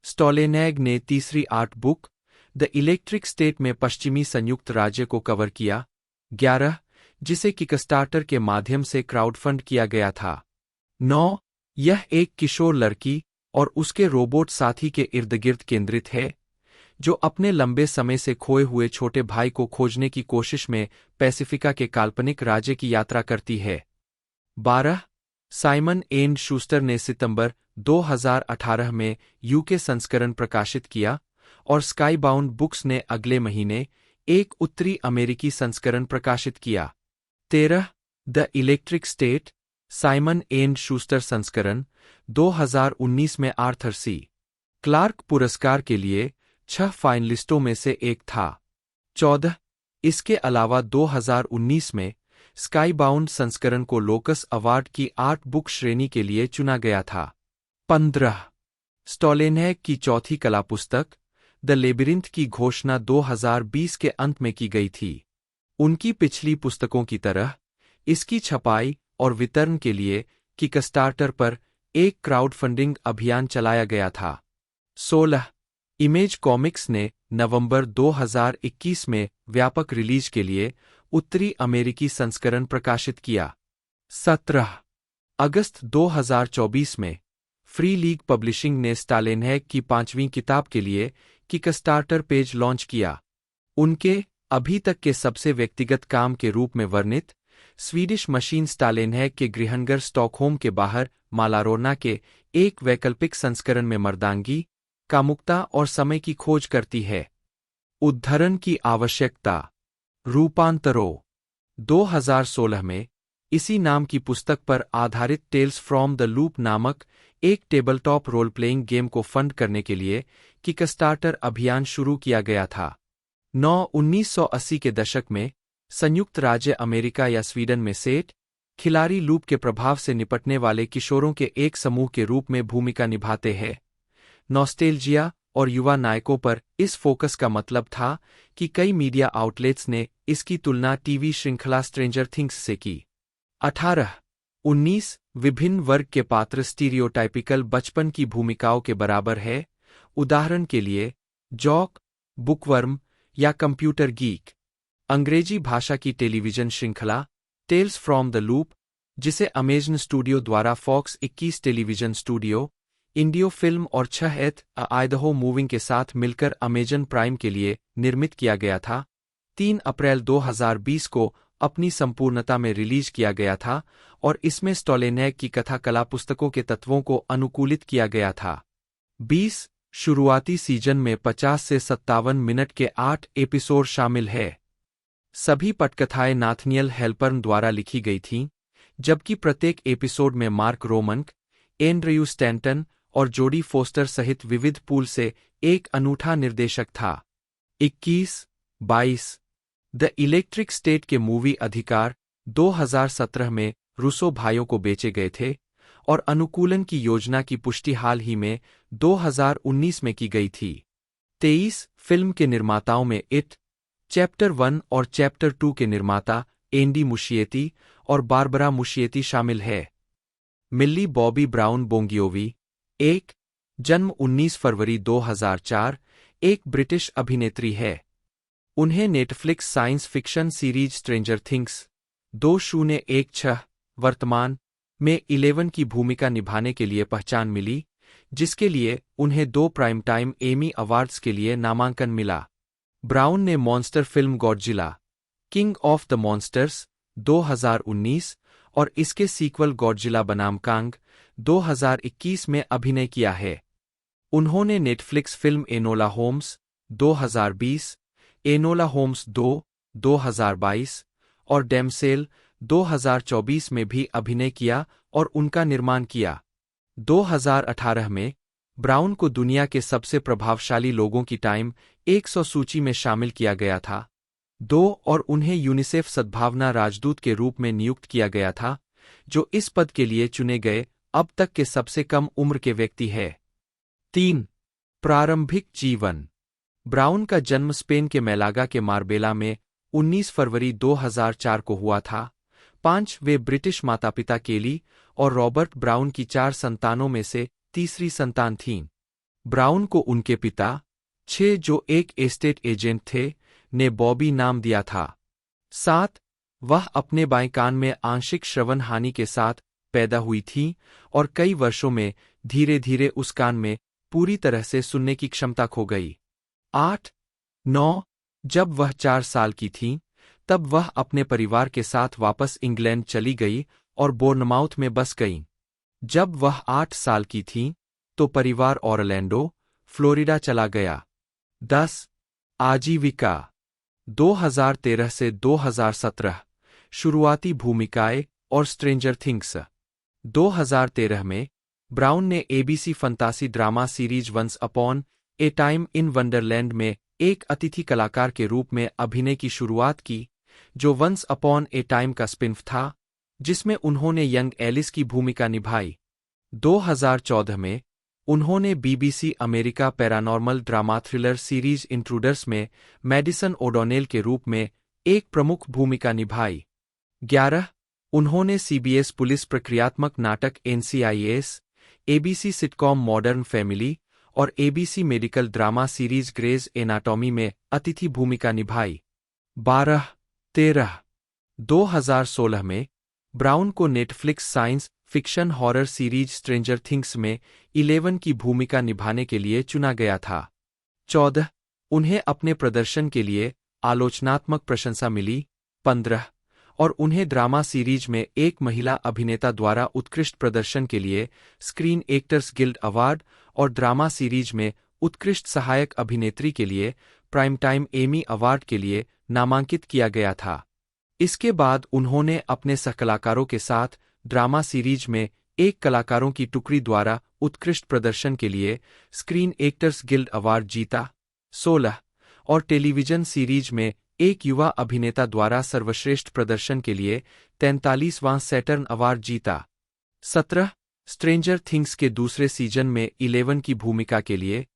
स्टोलेनहेग ने तीसरी art book the Electric state में पश्चिमी संयुक्त राज्य को कवर किया। 11. जिसे किकस्टार्टर के माध्यम से क्राउडफंड किया गया था। 9. यह एक किशोर लड़की और उसके रोबोट साथी के इर्द-गिर्द केंद्रित है, जो अपने लंबे समय से खोए हुए छोटे भाई को खोजने की कोशिश में पैसिफिका के काल्पनिक राज्य की यात्रा करती है। 12. साइमन एंड शूस्टर ने सितंबर 2018 में यूके संस्करण प्रकाशित किया और स्काईबाउंड बुक्स ने अगले महीने एक उत्तरी अमेरिकी संस्करण प्रकाशित किया। 13. The Electric state, Simon and Schuster संस्करण 2019 में आर्थर सी क्लार्क पुरस्कार के लिए 6 फाइनलिस्टों में से एक था। 14. इसके अलावा 2019 में स्काईबाउंड संस्करण को लोकस अवार्ड की आर्ट बुक श्रेणी के लिए चुना गया था। 15. स्टोलेनहेग की चौथी कला पुस्तक द लेबिरिंथ की घोषणा 2020 के अंत में की गई थी। उनकी पिछली पुस्तकों की तरह इसकी छपाई और वितरण के लिए किकस्टार्टर पर एक क्राउडफंडिंग अभियान चलाया गया था। 16. इमेज कॉमिक्स ने नवंबर 2021 में व्यापक रिलीज के लिए उत्तरी अमेरिकी संस्करण प्रकाशित किया। 17. अगस्त 2024 में फ्री लीग पब्लिशिंग ने स्टोलेनहेग की 5वीं किताब के लिए किकस्टार्टर पेज लॉन्च किया। उनके अभी तक के सबसे व्यक्तिगत काम के रूप में वर्णित स्वीडिश मशीन स्टोलेनहेग के गृहनगर स्टॉकहोम के बाहर मालारोना के एक वैकल्पिक संस्करण में मर्दांगी, कामुकता और समय की खोज करती है। उद्धरण की आवश्यकता। रूपांतरों। 2016 में इसी नाम की पुस्तक पर आधारित टेल्स फ्रॉम द लूप नामक एक टेबलटॉप रोल प्लेइंग गेम को फंड करने के लिए किकस्टार्टर अभियान शुरू किया गया था। 1980 के दशक में संयुक्त राज्य अमेरिका या स्वीडन में सेट खिलाड़ी लूप के प्रभाव से निपटने वाले किशोरों के एक समूह के रूप में भूमिका निभाते हैं। नॉस्टेल्जिया और युवा नायकों पर इस फोकस का मतलब था कि कई मीडिया आउटलेट्स ने इसकी तुलना टीवी श्रृंखला स्ट्रेंजर थिंग्स से की। 18. 19 विभिन्न वर्ग के पात्र स्टीरियोटाइपिकल बचपन की भूमिकाओं के बराबर है, उदाहरण के लिए जॉक, बुकवर्म या कंप्यूटर गीक। अंग्रेजी भाषा की टेलीविजन श्रृंखला टेल्स फ्रॉम द लूप, जिसे अमेजन स्टूडियो द्वारा Fox 21 television studio, Indio film और 6 आइडहो मूविंग के साथ मिलकर अमेजन प्राइम के लिए निर्मित किया गया था, 3 अप्रैल 2020 को अपनी संपूर्णता में रिलीज किया गया था और इसमें स्टोलेनैग की कथा कला पुस्तकों के तत्वों को अनुकूलित किया गया था। 20 शुरुआती सीजन में 50 से 57 मिनट के 8 एपिसोड शामिल है। सभी पटकथाएं नाथनियल हेल्पर्न द्वारा लिखी गई थीं, जबकि प्रत्येक एपिसोड में मार्क रोमनक, एंड्रयू स्टैंटन और जोडी फोस्टर सहित विविध पूल से एक अनूठा निर्देशक था। 21-22 द इलेक्ट्रिक स्टेट के मूवी अधिकार 2017 में रूसो भाइयों को बेचे गए थे और अनुकूलन की योजना की पुष्टि हाल ही में 2019 में की गई थी। 23 फिल्म के निर्माताओं में इट चैप्टर 1 और चैप्टर 2 के निर्माता एंडी मुशिएती और बारबरा मुशिएती शामिल है। मिल्ली बॉबी ब्राउन बोंगियोवी, एक जन्म 19 फरवरी 2004, एक ब्रिटिश अभिनेत्री है। उन्हें Netflix science fiction series Stranger things 2016 वर्तमान में 11 की भूमिका निभाने के लिए पहचान मिली, जिसके लिए उन्हें 2 प्राइम टाइम एमी अवार्ड्स के लिए नामांकन मिला। ब्राउन ने monster film Godzilla king of the monsters 2019 और इसके सीक्वल गॉडजिला बनाम कांग 2021 में अभिनय किया है। उन्होंने Netflix film Enola Holmes 2020, Enola Holmes 2 2022 और डैमसेल 2024 में भी अभिनय किया और उनका निर्माण किया। 2018 में ब्राउन को दुनिया के सबसे प्रभावशाली लोगों की टाइम 100 सूची में शामिल किया गया था। 2 और उन्हें यूनिसेफ सद्भावना राजदूत के रूप में नियुक्त किया गया था, जो इस पद के लिए चुने गए अब तक के सबसे कम उम्र के व्यक्ति है। 3 प्रारंभिक जीवन ब्राउन का जन्म स्पेन के मैलागा के मार्बेला में 19 फरवरी 2004 को हुआ था। 5 वे ब्रिटिश माता-पिता केली और रॉबर्ट ब्राउन की 4 संतानों में से तीसरी संतान थीं। ब्राउन को उनके पिता 6 जो एक एस्टेट एजेंट थे ने बॉबी नाम दिया था। 7 वह अपने बाएं कान में आंशिक श्रवण हानि के साथ पैदा हुई थी और कई वर्षों में धीरे धीरे उस कान में पूरी तरह से सुनने की क्षमता खो गई। 8-9 जब वह 4 साल की थीं, तब वह अपने परिवार के साथ वापस इंग्लैंड चली गई और बोर्नमाउथ में बस गईं। जब वह 8 साल की थीं, तो परिवार ऑरलैंडो, फ्लोरिडा चला गया। 10 आजीविका 2013 से 2017 शुरुआती भूमिकाएं और स्ट्रेंजर थिंग्स 2013 में ब्राउन ने ABC fantasy drama series Once Upon a Time in Wonderland में एक अतिथि कलाकार के रूप में अभिनय की शुरुआत की, जो वंस अपॉन ए टाइम का स्पिन-ऑफ था, जिसमें उन्होंने यंग एलिस की भूमिका निभाई। 2014 में उन्होंने BBC America paranormal drama thriller series intruders में मैडिसन ओडोनेल के रूप में एक प्रमुख भूमिका निभाई। 11 उन्होंने सीबीएस पुलिस प्रक्रियात्मक नाटक NCIS, ABC sitcom modern family और ABC medical drama series Grey's Anatomy में अतिथि भूमिका निभाई। 12-13 2016 में ब्राउन को Netflix science fiction horror series Stranger Things में 11 की भूमिका निभाने के लिए चुना गया था। 14 उन्हें अपने प्रदर्शन के लिए आलोचनात्मक प्रशंसा मिली। 15 और उन्हें ड्रामा सीरीज में एक महिला अभिनेता द्वारा उत्कृष्ट प्रदर्शन के लिए स्क्रीन एक्टर्स गिल्ड अवार्ड और ड्रामा सीरीज में उत्कृष्ट सहायक अभिनेत्री के लिए प्राइम टाइम एमी अवार्ड के लिए नामांकित किया गया था। इसके बाद उन्होंने अपने सहकलाकारों के साथ ड्रामा सीरीज में एक कलाकारों की टुकड़ी द्वारा उत्कृष्ट प्रदर्शन के लिए स्क्रीन एक्टर्स गिल्ड अवार्ड जीता। 16 और टेलीविजन सीरीज में एक युवा अभिनेता द्वारा सर्वश्रेष्ठ प्रदर्शन के लिए 43वां सैटर्न अवार्ड जीता। 17 स्ट्रेंजर थिंग्स के दूसरे सीजन में 11 की भूमिका के लिए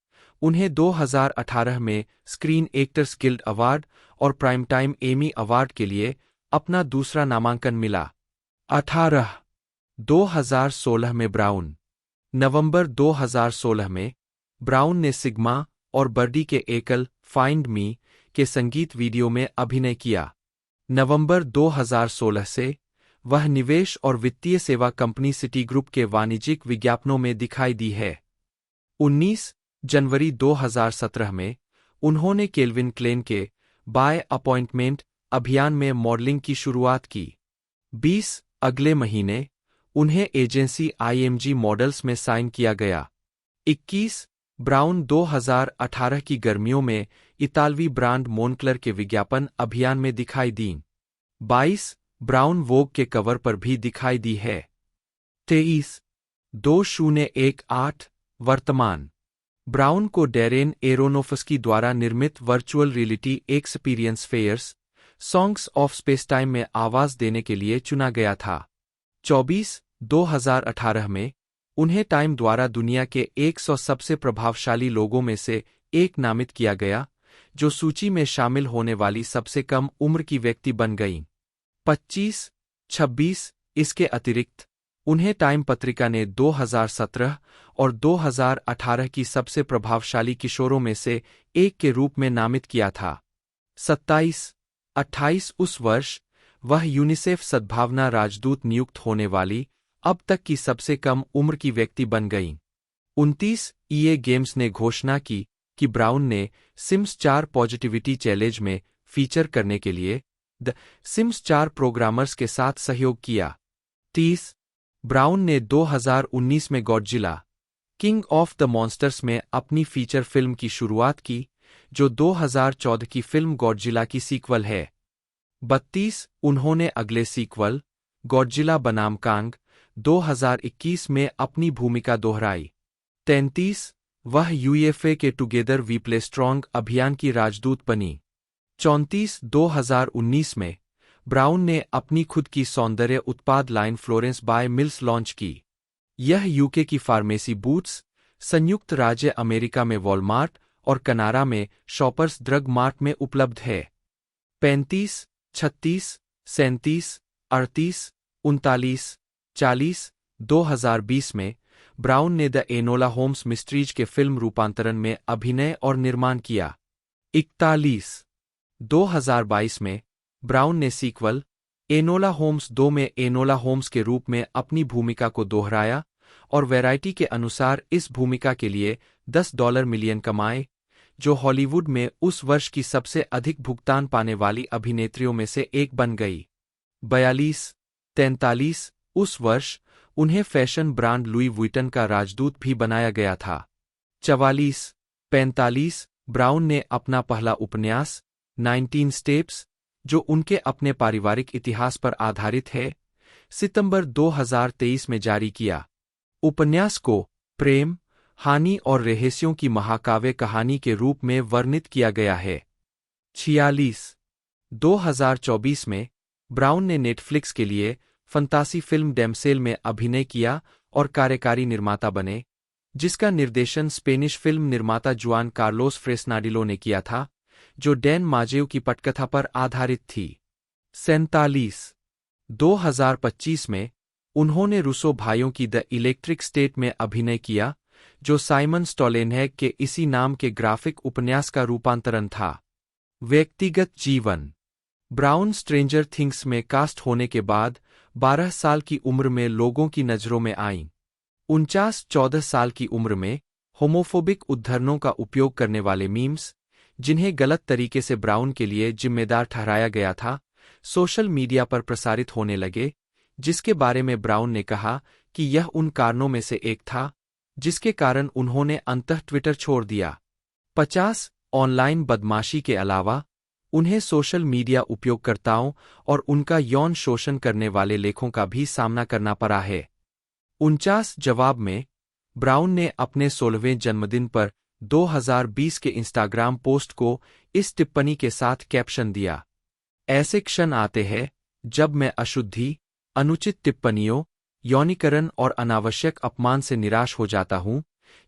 उन्हें 2018 में स्क्रीन एक्टर्स गिल्ड अवार्ड और प्राइम टाइम एमी अवार्ड के लिए अपना दूसरा नामांकन मिला। 18 2016 में ब्राउन। नवंबर 2016 में ब्राउन ने सिग्मा और बर्डी के एकल फाइंड मी के संगीत वीडियो में अभिनय किया। नवंबर 2016 से वह निवेश और वित्तीय सेवा कंपनी सिटी ग्रुप के वाणिज्यिक विज्ञापनों में दिखाई दी है। 19 जनवरी 2017 में उन्होंने केल्विन क्लेन के बाय अपॉइंटमेंट अभियान में मॉडलिंग की शुरुआत की। 20 अगले महीने उन्हें एजेंसी IMG मॉडल्स में साइन किया गया। 21 ब्राउन 2018 की गर्मियों में इतालवी ब्रांड मोनक्लर के विज्ञापन अभियान में दिखाई दीं। 22 ब्राउन वोग के कवर पर भी दिखाई दी है। 23 2018 वर्तमान ब्राउन को डैरेन एरोनोफ्स्की द्वारा निर्मित virtual reality experience Spheres Songs of Spacetime में आवाज देने के लिए चुना गया था। 24 2018 में उन्हें टाइम द्वारा दुनिया के 100 सबसे प्रभावशाली लोगों में से एक नामित किया गया, जो सूची में शामिल होने वाली सबसे कम उम्र की व्यक्ति बन गईं। 25 26 इसके अतिरिक्त उन्हें टाइम पत्रिका ने 2017 और 2018 की सबसे प्रभावशाली किशोरों में से एक के रूप में नामित किया था। 27 28 उस वर्ष वह यूनिसेफ सद्भावना राजदूत नियुक्त होने वाली अब तक की सबसे कम उम्र की व्यक्ति बन गईं। 29 EA गेम्स ने घोषणा की कि ब्राउन ने सिम्स 4 पॉजिटिविटी चैलेंज में फीचर करने के लिए द सिम्स 4 प्रोग्रामर्स के साथ सहयोग किया। 30 ब्राउन ने 2019 में Godzilla king of the monsters में अपनी फीचर फिल्म की शुरुआत की, जो 2014 की फिल्म गॉडजिला की सीक्वल है। 32 उन्होंने अगले सीक्वल गॉडजिला बनाम कांग 2021 में अपनी भूमिका दोहराई। 33 वह UEFA के टुगेदर वी प्ले स्ट्रॉन्ग अभियान की राजदूत बनी। 34 2019 में ब्राउन ने अपनी खुद की सौंदर्य उत्पाद line Florence by Mills launch की। यह UK की फार्मेसी बूट्स, संयुक्त राज्य अमेरिका में वॉलमार्ट और कनाडा में शॉपर्स ड्रग मार्ट में उपलब्ध है। 35 36 37 38 39 40 2020 में ब्राउन ने द एनोला होम्स मिस्ट्रीज के फिल्म रूपांतरण में अभिनय और निर्माण किया। 41 2022 में ब्राउन ने सीक्वल एनोला होम्स 2 में एनोला होम्स के रूप में अपनी भूमिका को दोहराया और वैरायटी के अनुसार इस भूमिका के लिए $10 मिलियन कमाए, जो हॉलीवुड में उस वर्ष की सबसे अधिक भुगतान पाने वाली अभिनेत्रियों में से एक बन गई। 42 43 उस वर्ष उन्हें फैशन ब्रांड लुई वुइटन का राजदूत भी बनाया गया था। 44 45 ब्राउन ने अपना पहला उपन्यास 19 स्टेप्स, जो उनके अपने पारिवारिक इतिहास पर आधारित है, सितंबर 2023 में जारी किया। उपन्यास को प्रेम, हानि और रहस्यों की महाकाव्य कहानी के रूप में वर्णित किया गया है। 46 2024 में ब्राउन ने नेटफ्लिक्स के लिए फंतासी फिल्म डैमसेल में अभिनय किया और कार्यकारी निर्माता बने, जिसका निर्देशन स्पेनिश फिल्म निर्माता जुआन कार्लोस फ्रेस्नाडिलो ने किया था, जो डैन माजेव की पटकथा पर आधारित थी। 47 2025 में उन्होंने रूसो भाइयों की द इलेक्ट्रिक स्टेट में अभिनय किया, जो साइमन स्टॉलेनहैग के इसी नाम के ग्राफिक उपन्यास का रूपांतरण था। व्यक्तिगत जीवन ब्राउन स्ट्रेंजर थिंग्स में कास्ट होने के बाद 12 साल की उम्र में लोगों की नज़रों में आईं। 14 साल की उम्र में होमोफोबिक उद्धरणों का उपयोग करने वाले मीम्स, जिन्हें गलत तरीके से ब्राउन के लिए जिम्मेदार ठहराया गया था, सोशल मीडिया पर प्रसारित होने लगे, जिसके बारे में ब्राउन ने कहा कि यह उन कारणों में से एक था जिसके कारण उन्होंने अंततः ट्विटर छोड़ दिया। 50 ऑनलाइन बदमाशी के अलावा उन्हें सोशल मीडिया उपयोगकर्ताओं और उनका यौन शोषण करने वाले लेखों का भी सामना करना पड़ा है। 49 जवाब में ब्राउन ने अपने 16वें जन्मदिन पर 2020 के इंस्टाग्राम पोस्ट को इस टिप्पणी के साथ कैप्शन दिया, ऐसे क्षण आते हैं जब मैं अशुद्धि, अनुचित टिप्पणियों, यौनीकरण और अनावश्यक अपमान से निराश हो जाता हूं,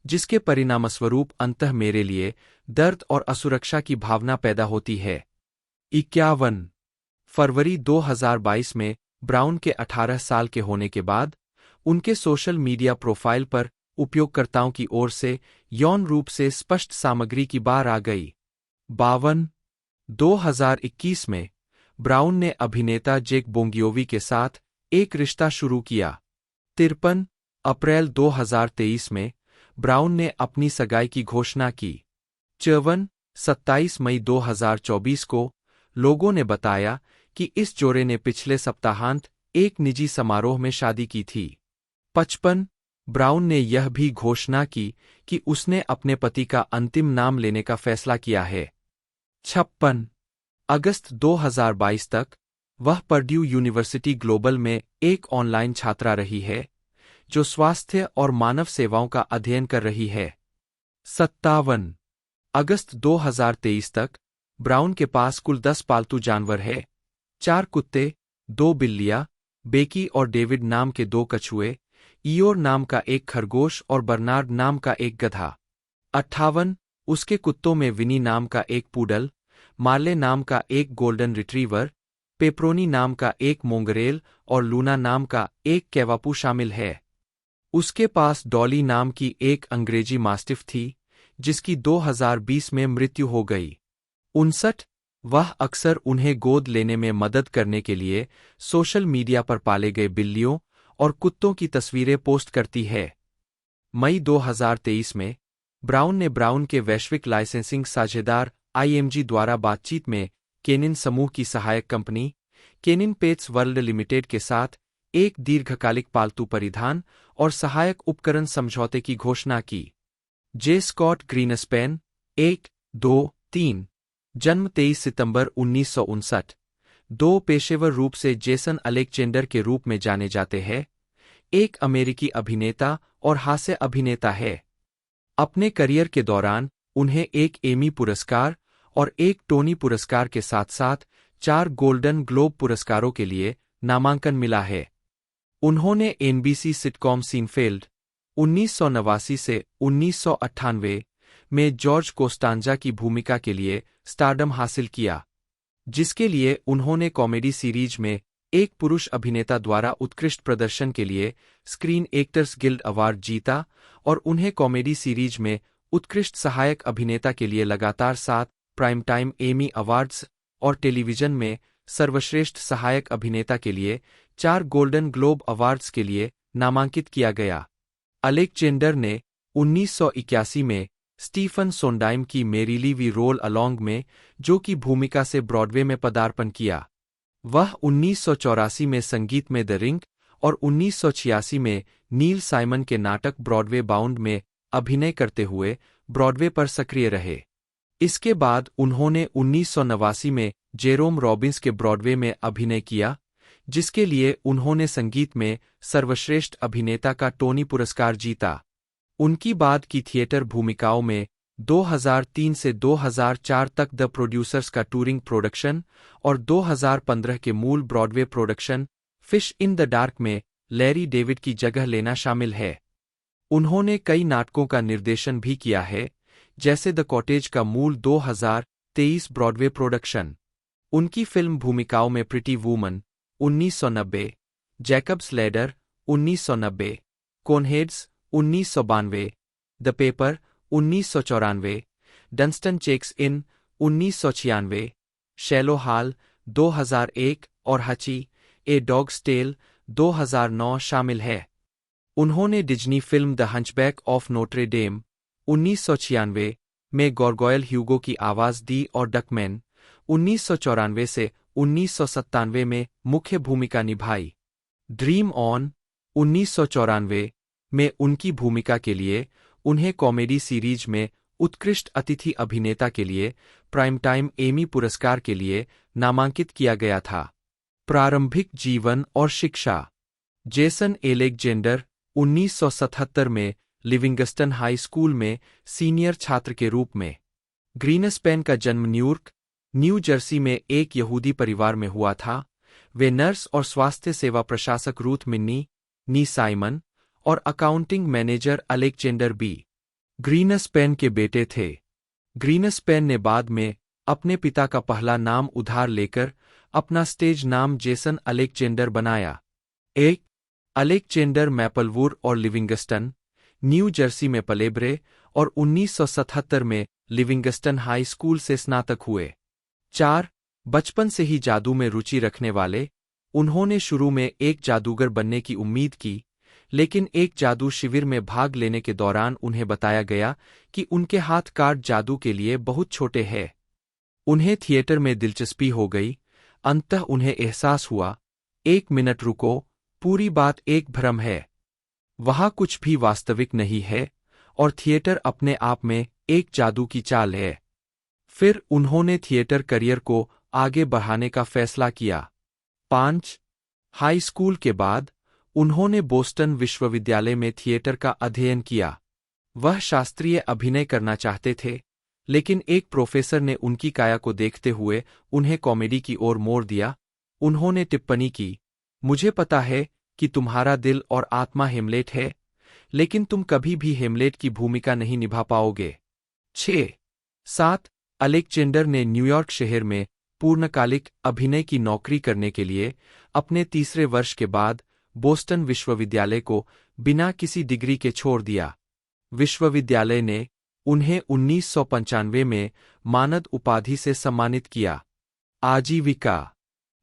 जिसके परिणामस्वरूप अंततः मेरे लिए दर्द और असुरक्षा की भावना पैदा होती है। 51 फरवरी 2022 में ब्राउन के 18 साल के होने के बाद उनके सोशल मीडिया प्रोफाइल पर उपयोगकर्ताओं की ओर से यौन रूप से स्पष्ट सामग्री की बार आ गई। 52 2021 में ब्राउन ने अभिनेता जेक बोंगियोवी के साथ एक रिश्ता शुरू किया। 53 अप्रैल 2023 में ब्राउन ने अपनी सगाई की घोषणा की। 54 27 मई 2024 को लोगों ने बताया कि इस जोड़े ने पिछले सप्ताहांत एक निजी समारोह में शादी की थी। 55 ब्राउन ने यह भी घोषणा की कि उसने अपने पति का अंतिम नाम लेने का फैसला किया है। 56 अगस्त 2022 तक वह पर्ड्यू यूनिवर्सिटी ग्लोबल में एक ऑनलाइन छात्रा रही है, जो स्वास्थ्य और मानव सेवाओं का अध्ययन कर रही है। 57 अगस्त 2023 तक ब्राउन के पास कुल 10 पालतू जानवर है, 4 कुत्ते, 2 बिल्लियां, बेकी और डेविड नाम के 2 कछुए, ईयोर नाम का एक खरगोश और बर्नार्ड नाम का एक गधा। 58 उसके कुत्तों में विनी नाम का एक पूडल, मार्ले नाम का एक गोल्डन रिट्रीवर, पेपरोनी नाम का एक मोंगरेल और लूना नाम का एक कैवापू शामिल है। उसके पास डॉली नाम की एक अंग्रेजी मास्टिफ थी, जिसकी 2020 में मृत्यु हो गई। 59 वह अक्सर उन्हें गोद लेने में मदद करने के लिए सोशल मीडिया पर पाले गए बिल्लियों और कुत्तों की तस्वीरें पोस्ट करती है। मई 2023 में ब्राउन ने ब्राउन के वैश्विक लाइसेंसिंग साझेदार IMG द्वारा बातचीत में केनिन समूह की सहायक company Kenin pets world limited के साथ एक दीर्घकालिक पालतू परिधान और सहायक उपकरण समझौते की घोषणा की। जे स्कॉट ग्रीनस्पैन 1, 2, 3 जन्म 23 सितंबर 1959, 2 पेशेवर रूप से जेसन अलेक्जेंडर के रूप में जाने जाते हैं, एक अमेरिकी अभिनेता और हास्य अभिनेता है। अपने करियर के दौरान उन्हें एक एमी पुरस्कार और एक टोनी पुरस्कार के साथ साथ 4 गोल्डन ग्लोब पुरस्कारों के लिए नामांकन मिला है। उन्होंने NBC सिटकॉम सीनफेल्ड 1989 से 1998 में जॉर्ज कोस्टांजा की भूमिका के लिए स्टारडम हासिल किया, जिसके लिए उन्होंने कॉमेडी सीरीज में एक पुरुष अभिनेता द्वारा उत्कृष्ट प्रदर्शन के लिए स्क्रीन एक्टर्स गिल्ड अवार्ड जीता और उन्हें कॉमेडी सीरीज में उत्कृष्ट सहायक अभिनेता के लिए लगातार 7 प्राइम टाइम एमी अवार्ड्स और टेलीविजन में सर्वश्रेष्ठ सहायक अभिनेता के लिए 4 गोल्डन ग्लोब अवार्ड्स के लिए नामांकित किया गया। अलेक्जेंडर ने 1981 में स्टीफन सोंडाइम की मेरीली वी रोल अलोंग में जो की भूमिका से ब्रॉडवे में पदार्पण किया। वह 1984 में संगीत में द रिंग और 1986 में नील साइमन के नाटक ब्रॉडवे बाउंड में अभिनय करते हुए ब्रॉडवे पर सक्रिय रहे। इसके बाद उन्होंने 1989 में जेरोम रॉबिन्स के ब्रॉडवे में अभिनय किया, जिसके लिए उन्होंने संगीत में सर्वश्रेष्ठ अभिनेता का टोनी पुरस्कार जीता। उनकी बाद की थिएटर भूमिकाओं में 2003 से 2004 तक द प्रोड्यूसर्स का टूरिंग प्रोडक्शन और 2015 के मूल Broadway production fish in the dark में लैरी डेविड की जगह लेना शामिल है। उन्होंने कई नाटकों का निर्देशन भी किया है, जैसे द कॉटेज का मूल 2023 ब्रॉडवे प्रोडक्शन। उनकी फिल्म भूमिकाओं में pretty woman 1990, Jacob's ladder 1990, Coneheads 1992, the paper 1994, Dunston checks in 1996, shallow Hal 2001 और हची ए डॉग्स टेल 2009 शामिल है। उन्होंने Disney film the Hunchback of Notre dam 1996 में गॉर्गोयल ह्यूगो की आवाज दी और डकमैन 1994 से 1997 में मुख्य भूमिका निभाई। ड्रीम ऑन 1994 में उनकी भूमिका के लिए उन्हें कॉमेडी सीरीज में उत्कृष्ट अतिथि अभिनेता के लिए प्राइम टाइम एमी पुरस्कार के लिए नामांकित किया गया था। प्रारंभिक जीवन और शिक्षा। जेसन एलेक्जेंडर 1977 में लिविंगस्टन हाई स्कूल में सीनियर छात्र के रूप में। ग्रीनस्पैन का जन्म न्यूयॉर्क, न्यू जर्सी में एक यहूदी परिवार में हुआ था। वे नर्स और स्वास्थ्य सेवा प्रशासक रूथ मिन्नी नी साइमन और accounting manager Alexander B Greenspan के बेटे थे। ग्रीनस्पैन ने बाद में अपने पिता का पहला नाम उधार लेकर अपना स्टेज नाम जेसन अलेक्जेंडर बनाया। एक अलेक्जेंडर मैपलवुड और लिविंगस्टन, न्यू जर्सी में पलेबरे और 1977 में लिविंगस्टन हाई स्कूल से स्नातक हुए। 4. बचपन से ही जादू में रुचि रखने वाले, उन्होंने शुरू में एक जादूगर बनने की उम्मीद की, लेकिन एक जादू शिविर में भाग लेने के दौरान उन्हें बताया गया कि उनके हाथ कार्ड जादू के लिए बहुत छोटे हैं। उन्हें थिएटर में दिलचस्पी हो गई। अंततः उन्हें एहसास हुआ, 1 मिनट रुको, पूरी बात एक भ्रम है। वहाँ कुछ भी वास्तविक नहीं है और थिएटर अपने आप में एक जादू की चाल है। फिर उन्होंने थिएटर करियर को आगे बढ़ाने का फैसला किया। 5. हाई स्कूल के बाद उन्होंने बोस्टन विश्वविद्यालय में थिएटर का अध्ययन किया। वह शास्त्रीय अभिनय करना चाहते थे, लेकिन एक प्रोफेसर ने उनकी काया को देखते हुए उन्हें कॉमेडी की ओर मोड़ दिया। उन्होंने टिप्पणी की, मुझे पता है कि तुम्हारा दिल और आत्मा हेमलेट है, लेकिन तुम कभी भी हेमलेट की भूमिका नहीं निभा पाओगे। 6. 7. अलेक्जेंडर ने न्यूयॉर्क शहर में पूर्णकालिक अभिनय की नौकरी करने के लिए अपने तीसरे वर्ष के बाद बोस्टन विश्वविद्यालय को बिना किसी डिग्री के छोड़ दिया। विश्वविद्यालय ने उन्हें 1995 में मानद उपाधि से सम्मानित किया। आजीविका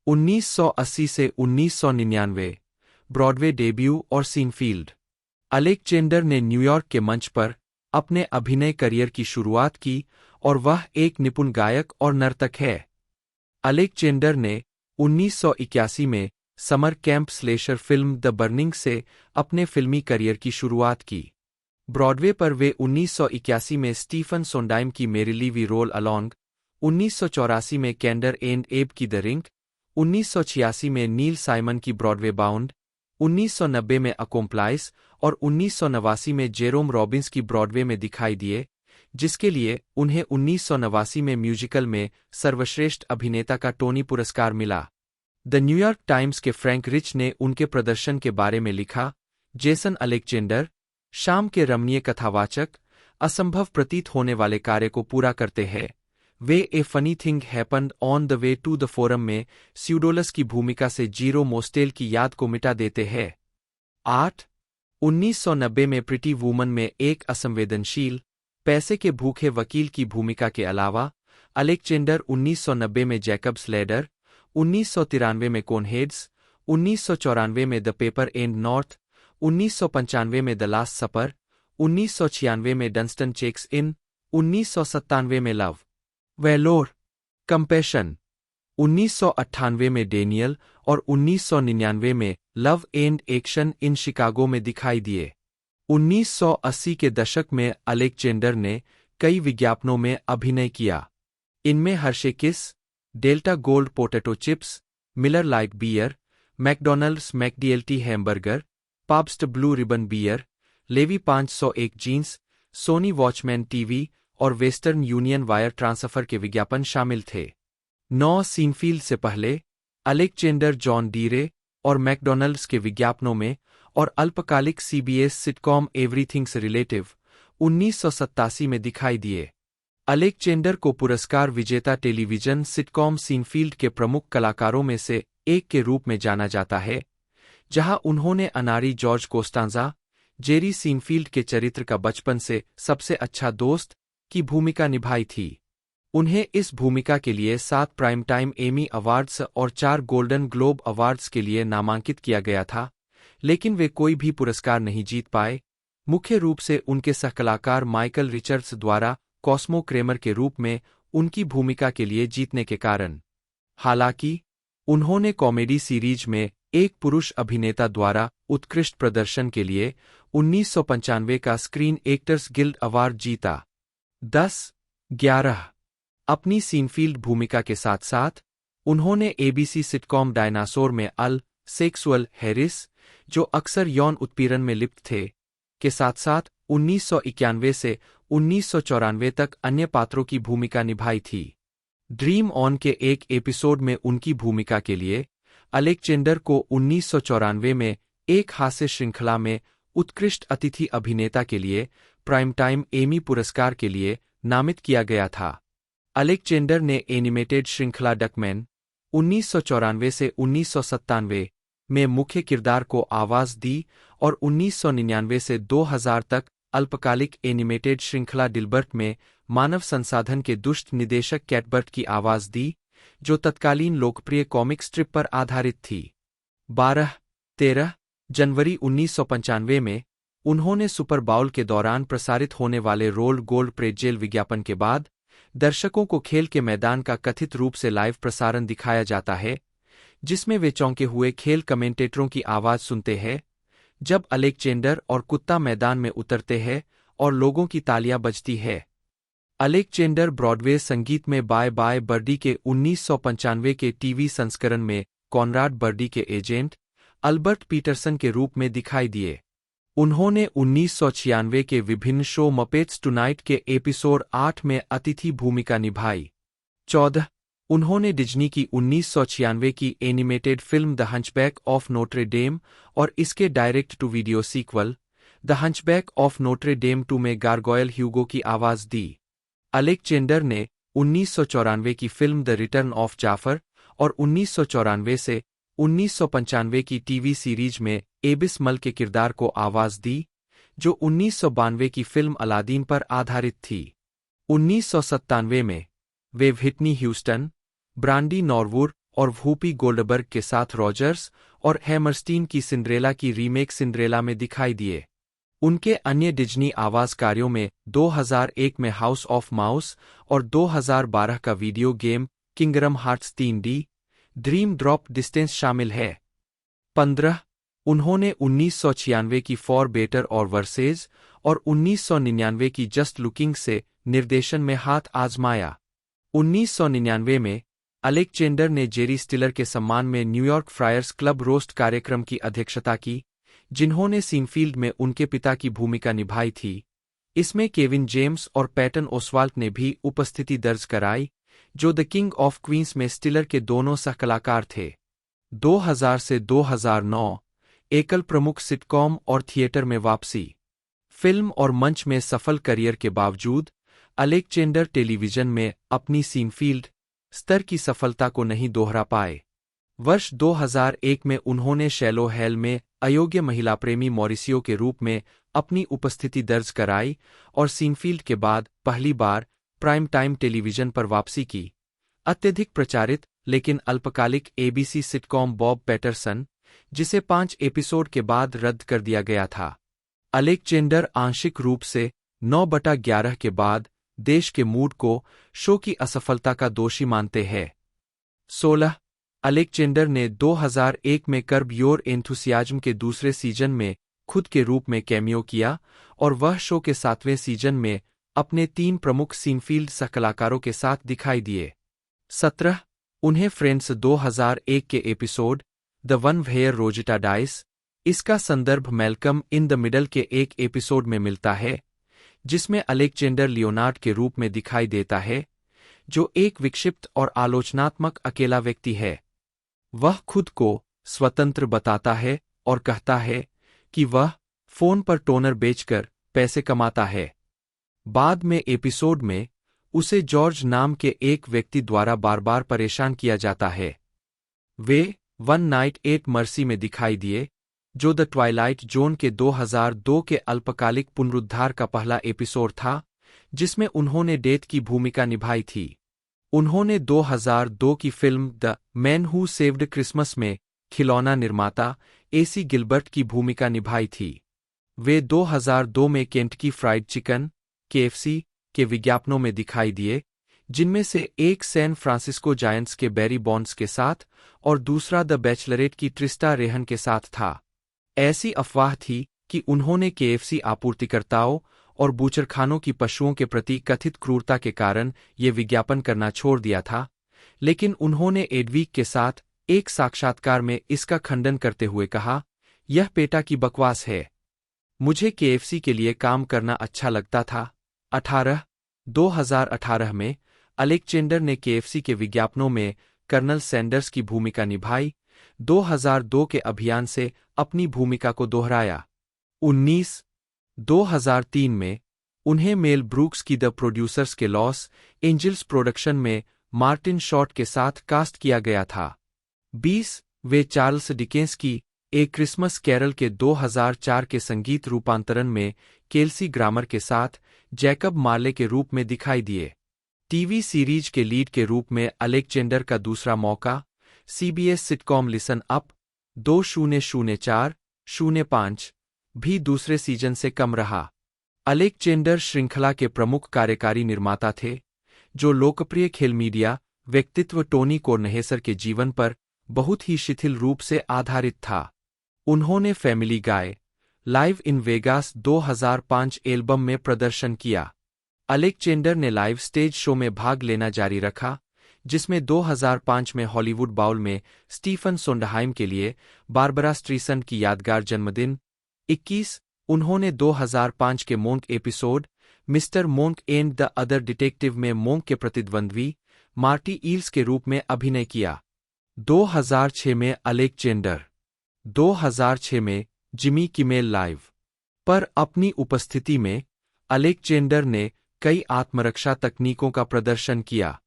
1980 से 1999, ब्रॉडवे डेब्यू और सीनफील्ड। अलेक्जेंडर ने न्यूयॉर्क के मंच पर अपने अभिनय करियर की शुरुआत की और वह एक निपुण गायक और नर्तक है। अलेक्जेंडर ने 1981 में summer camp slasher film the burning से अपने फिल्मी करियर की शुरुआत की। ब्रॉडवे पर वे 1981 में स्टीफन सोंडाइम की मेरिली वी रोल अलोंग, 1984 में कैंडर एंड एब की द रिंग, 1986 में नील साइमन की ब्रॉडवे बाउंड, 1990 में अकोम्प्लाइस और 1989 में जेरोम रॉबिन्स की ब्रॉडवे में दिखाई दिए, जिसके लिए उन्हें 1989 में म्यूजिकल में सर्वश्रेष्ठ अभिनेता का टोनी पुरस्कार मिला। द न्यूयॉर्क टाइम्स के फ्रैंक रिच ने उनके प्रदर्शन के बारे में लिखा, जेसन अलेक्जेंडर शाम के रमणीय कथावाचक, असंभव प्रतीत होने वाले कार्य को पूरा करते हैं। वे a funny thing happened on the way to the forum में स्यूडोलस की भूमिका से जीरो मोस्टेल की याद को मिटा देते हैं। 8. 1990 में प्रिटी वूमन में एक असंवेदनशील, पैसे के भूखे वकील की भूमिका के अलावा अलेक्जेंडर 1990 में जैकब्स लैडर, 1993 में कोनहेड्स, 1994 में द पेपर एंड नॉर्थ, 1995 में द लास्ट सपर, 1996 में डंस्टन चेक्स इन, 1997 में लव, वेलोर, कंपैशन, 1998 में डेनियल और 1999 में love and action in Chicago में दिखाई दिए। 1980 के दशक में अलेक्जेंडर ने कई विज्ञापनों में अभिनय किया। इनमें Hershey kiss, Delta gold potato chips, Miller Lite beer, McDonald's McDLT hamburger, Pabst blue ribbon beer, Levi 501 jeans, Sony Watchman TV और वेस्टर्न यूनियन वायर ट्रांसफर के विज्ञापन शामिल थे। 9. सीनफील्ड से पहले अलेक्जेंडर जॉन डीरे और मैकडॉनल्ड्स के विज्ञापनों में और अल्पकालिक सीबीएस सिटकॉम एवरीथिंग्स रिलेटिव 1987 में दिखाई दिए। अलेक्जेंडर को पुरस्कार विजेता टेलीविजन सिटकॉम सीनफील्ड के प्रमुख कलाकारों में से एक के रूप में जाना जाता है, जहां उन्होंने अनारी जॉर्ज कोस्टांजा, जेरी सीनफील्ड के चरित्र का बचपन से सबसे अच्छा दोस्त की भूमिका निभाई थी। उन्हें इस भूमिका के लिए 7 प्राइम टाइम एमी अवार्ड्स और 4 गोल्डन ग्लोब अवार्ड्स के लिए नामांकित किया गया था, लेकिन वे कोई भी पुरस्कार नहीं जीत पाए, मुख्य रूप से उनके सहकलाकार माइकल रिचर्ड्स द्वारा कॉस्मो क्रेमर के रूप में उनकी भूमिका के लिए जीतने के कारण। हालांकि उन्होंने कॉमेडी सीरीज में एक पुरुष अभिनेता द्वारा उत्कृष्ट प्रदर्शन के लिए 1995 का स्क्रीन एक्टर्स गिल्ड अवार्ड जीता। 10. 11. अपनी सीनफील्ड भूमिका के साथ साथ उन्होंने एबीसी सिटकॉम डायनासोर में अल सेक्सुअल हैरिस, जो अक्सर यौन उत्पीड़न में लिप्त थे, के साथ साथ 1991 से 1994 तक अन्य पात्रों की भूमिका निभाई थी। ड्रीम ऑन के एक एपिसोड में उनकी भूमिका के लिए अलेक्जेंडर को 1994 में एक हास्य श्रृंखला में उत्कृष्ट अतिथि अभिनेता के लिए प्राइम टाइम एमी पुरस्कार के लिए नामित किया गया था। अलेक्जेंडर ने एनिमेटेड श्रृंखला डकमैन 1994 से 1997, में मुख्य किरदार को आवाज दी और 1999 से 2000 तक अल्पकालिक एनिमेटेड श्रृंखला डिल्बर्ट में मानव संसाधन के दुष्ट निदेशक कैटबर्ट की आवाज दी, जो तत्कालीन लोकप्रिय कॉमिक स्ट्रिप पर आधारित थी। 12-13 जनवरी 1995 में उन्होंने सुपर बाउल के दौरान प्रसारित होने वाले रोल गोल्ड प्रेजेल विज्ञापन के बाद दर्शकों को खेल के मैदान का कथित रूप से लाइव प्रसारण दिखाया जाता है, जिसमें वे चौंके हुए खेल कमेंटेटरों की आवाज सुनते हैं जब अलेक्जेंडर और कुत्ता मैदान में उतरते हैं और लोगों की तालियां बजती है। अलेक्जेंडर ब्रॉडवे संगीत में बाय बाय बर्डी के 1995 के टीवी संस्करण में कॉनराड बर्डी के एजेंट अल्बर्ट पीटरसन के रूप में दिखाई दिए। उन्होंने 1996 के विभिन्न शो मपेट्स टुनाइट के एपिसोड 8 में अतिथि भूमिका निभाई। 14 उन्होंने डिज्नी की 1996 की animated film the Hunchback of Notre Dame और इसके direct to video sequel the Hunchback of Notre Dame 2 में गारगोयल ह्यूगो की आवाज दी। अलेक्जेंडर ने 1994 की film the Return of Jafar और 1994 से 1995 की टीवी सीरीज में एबिस मल के किरदार को आवाज दी, जो 1992 की फिल्म अलादीन पर आधारित थी। 1997 में वे व्हिटनी ह्यूस्टन, ब्रांडी नॉरवुड और वूपी गोल्डबर्ग के साथ रॉजर्स और हैमरस्टीन की सिंड्रेला की रीमेक सिंड्रेला में दिखाई दिए। उनके अन्य डिज्नी आवाज कार्यों में 2001 में हाउस ऑफ माउस और 2012 का video game kingdom hearts 3D dream drop distance शामिल है। 15 उन्होंने 1996 की फॉर बेटर और वर्सेज और 1999 की जस्ट लुकिंग से निर्देशन में हाथ आजमाया। 1999 में अलेक्जेंडर ने जेरी स्टिलर के सम्मान में न्यूयॉर्क फ्रायर्स क्लब रोस्ट कार्यक्रम की अध्यक्षता की, जिन्होंने सीनफील्ड में उनके पिता की भूमिका निभाई थी। इसमें केविन जेम्स और पैटन ओसवाल्ट ने भी उपस्थिति दर्ज कराई, जो द किंग ऑफ क्वींस में स्टिलर के दोनों सहकलाकार थे। 2000 से 2009 एकल प्रमुख सिटकॉम और थिएटर में वापसी। फिल्म और मंच में सफल करियर के बावजूद अलेक्जेंडर टेलीविजन में अपनी सीनफील्ड स्तर की सफलता को नहीं दोहरा पाए। वर्ष 2001 में उन्होंने शैलो हेल में अयोग्य महिला प्रेमी मॉरिसियो के रूप में अपनी उपस्थिति दर्ज कराई और सीनफील्ड के बाद पहली बार प्राइम टाइम टेलीविजन पर वापसी की। अत्यधिक प्रचारित लेकिन अल्पकालिक एबीसी सिटकॉम बॉब पैटरसन, जिसे 5 एपिसोड के बाद रद्द कर दिया गया था। अलेक्जेंडर आंशिक रूप से 9/11 के बाद देश के मूड को शो की असफलता का दोषी मानते हैं। 16 अलेक्जेंडर ने 2001 में कर्ब योर एंथुसियाज्म के दूसरे सीजन में खुद के रूप में कैमियो किया और वह शो के 7वें सीजन में अपने 3 प्रमुख सीनफील्ड सहकलाकारों के साथ दिखाई दिए। 17 उन्हें फ्रेंड्स 2001 के episode the one where Rosita dies, इसका संदर्भ मैल्कम इन द मिडल के एक एपिसोड में मिलता है, जिसमें अलेक्जेंडर लियोनार्ड के रूप में दिखाई देता है, जो एक विक्षिप्त और आलोचनात्मक अकेला व्यक्ति है। वह खुद को स्वतंत्र बताता है और कहता है कि वह फोन पर टोनर बेचकर पैसे कमाता है। बाद में एपिसोड में उसे जॉर्ज नाम के एक व्यक्ति द्वारा बार बार परेशान किया जाता है। Way one night eight mercy में दिखाई दिए, जो द ट्वाइलाइट जोन के 2002 के अल्पकालिक पुनरुद्धार का पहला एपिसोड था, जिसमें उन्होंने डेथ की भूमिका निभाई थी। उन्होंने 2002 की film the man who saved Christmas में खिलौना निर्माता एसी गिलबर्ट की भूमिका निभाई थी। वे 2002 में केंटकी फ्राइड चिकन KFC के विज्ञापनों में दिखाई दिए, जिनमें से एक सैन फ्रांसिस्को जायंट्स के बैरी बॉन्ड्स के साथ और दूसरा द बैचलरेट की ट्रिस्टा रेहन के साथ था। ऐसी अफवाह थी कि उन्होंने KFC आपूर्तिकर्ताओं और बूचरखानों की पशुओं के प्रति कथित क्रूरता के कारण ये विज्ञापन करना छोड़ दिया था, लेकिन उन्होंने एडवीक के साथ एक साक्षात्कार में इसका खंडन करते हुए कहा, यह पेटा की बकवास है। मुझे KFC के लिए काम करना अच्छा लगता था। 2018 में अलेक्जेंडर ने KFC के विज्ञापनों में कर्नल सैंडर्स की भूमिका निभाई। 2002 के अभियान से अपनी भूमिका को दोहराया। 2003 में उन्हें मेल ब्रूक्स की द प्रोड्यूसर्स के लॉस एंजल्स प्रोडक्शन में मार्टिन शॉर्ट के साथ कास्ट किया गया था। वे चार्ल्स डिकेंस की ए क्रिसमस कैरल के 2004 के संगीत रूपांतरण में केल्सी ग्रामर के साथ जैकब मार्ले के रूप में दिखाई दिए। टीवी सीरीज के लीड के रूप में अलेक्जेंडर का दूसरा मौका सीबीएस सिटकॉम लिसन अप 2004-05 भी दूसरे सीजन से कम रहा। अलेक्जेंडर श्रृंखला के प्रमुख कार्यकारी निर्माता थे, जो लोकप्रिय खेल मीडिया व्यक्तित्व टोनी कॉर्नहेसर के जीवन पर बहुत ही शिथिल रूप से आधारित था। उन्होंने family guy, live in Vegas 2005 album में प्रदर्शन किया। अलेक्जेंडर ने लाइव स्टेज शो में भाग लेना जारी रखा, जिसमें 2005 में हॉलीवुड बाउल में स्टीफन सोंडहाइम के लिए बारबरा स्ट्रीसंड की यादगार जन्मदिन 21 उन्होंने 2005 के monk episode mister monk and the other detective में मोंक के प्रतिद्वंद्वी मार्टी ईल्स के रूप में अभिनय किया। 2006 में अलेक्जेंडर 2006 में जिमी किमेल लाइव पर अपनी उपस्थिति में अलेक्जेंडर ने कई आत्मरक्षा तकनीकों का प्रदर्शन किया।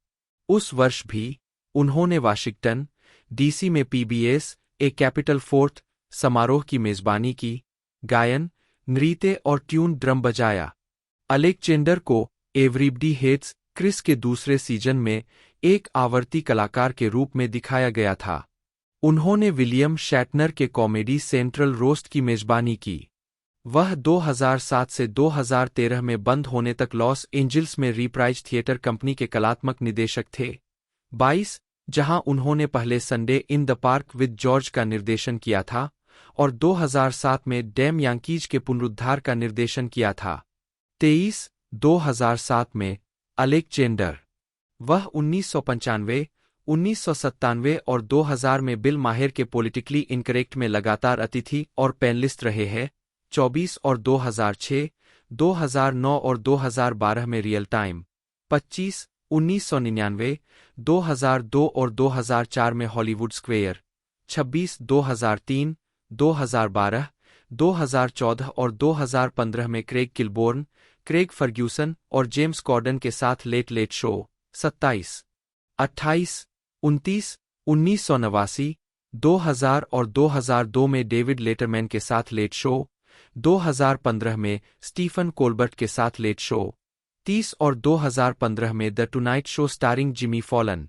उस वर्ष भी उन्होंने वाशिंगटन डीसी में पीबीएस ए कैपिटल फोर्थ समारोह की मेजबानी की, गायन, नृत्य और ट्यून ड्रम बजाया। अलेक्जेंडर को एवरीबडी हेट्स क्रिस के दूसरे सीजन में एक आवर्ती कलाकार के रूप में दिखाया गया था। उन्होंने विलियम शैटनर के कॉमेडी सेंट्रल रोस्ट की मेजबानी की। वह 2007 से 2013 में बंद होने तक लॉस एंजिल्स में रीप्राइज थिएटर कंपनी के कलात्मक निदेशक थे। 22 जहां उन्होंने पहले Sunday in the park with George का निर्देशन किया था और 2007 में डैम यांकीज के पुनरुद्धार का निर्देशन किया था। 23 2007 में अलेक्जेंडर वह 1995, 1997 और 2000 में बिल माहिर के पॉलिटिकली इनकरेक्ट में लगातार अतिथि और पैनलिस्ट रहे हैं। 24 और 2006, 2009 और 2012 में रियल टाइम। 25 1999, 2002 और 2004 में हॉलीवुड स्क्वेयर। 26 2003, 2012, 2014 और 2015 में क्रेग किलबोर्न, क्रेग फर्ग्यूसन और जेम्स कॉर्डन के साथ लेट लेट शो। 27 28 29 1989, 2000 और 2002 में डेविड लेटरमैन के साथ लेट शो। 2015 में स्टीफन कोलबर्ट के साथ लेट शो। 30 और 2015 में the tonight show starring Jimmy Fallon.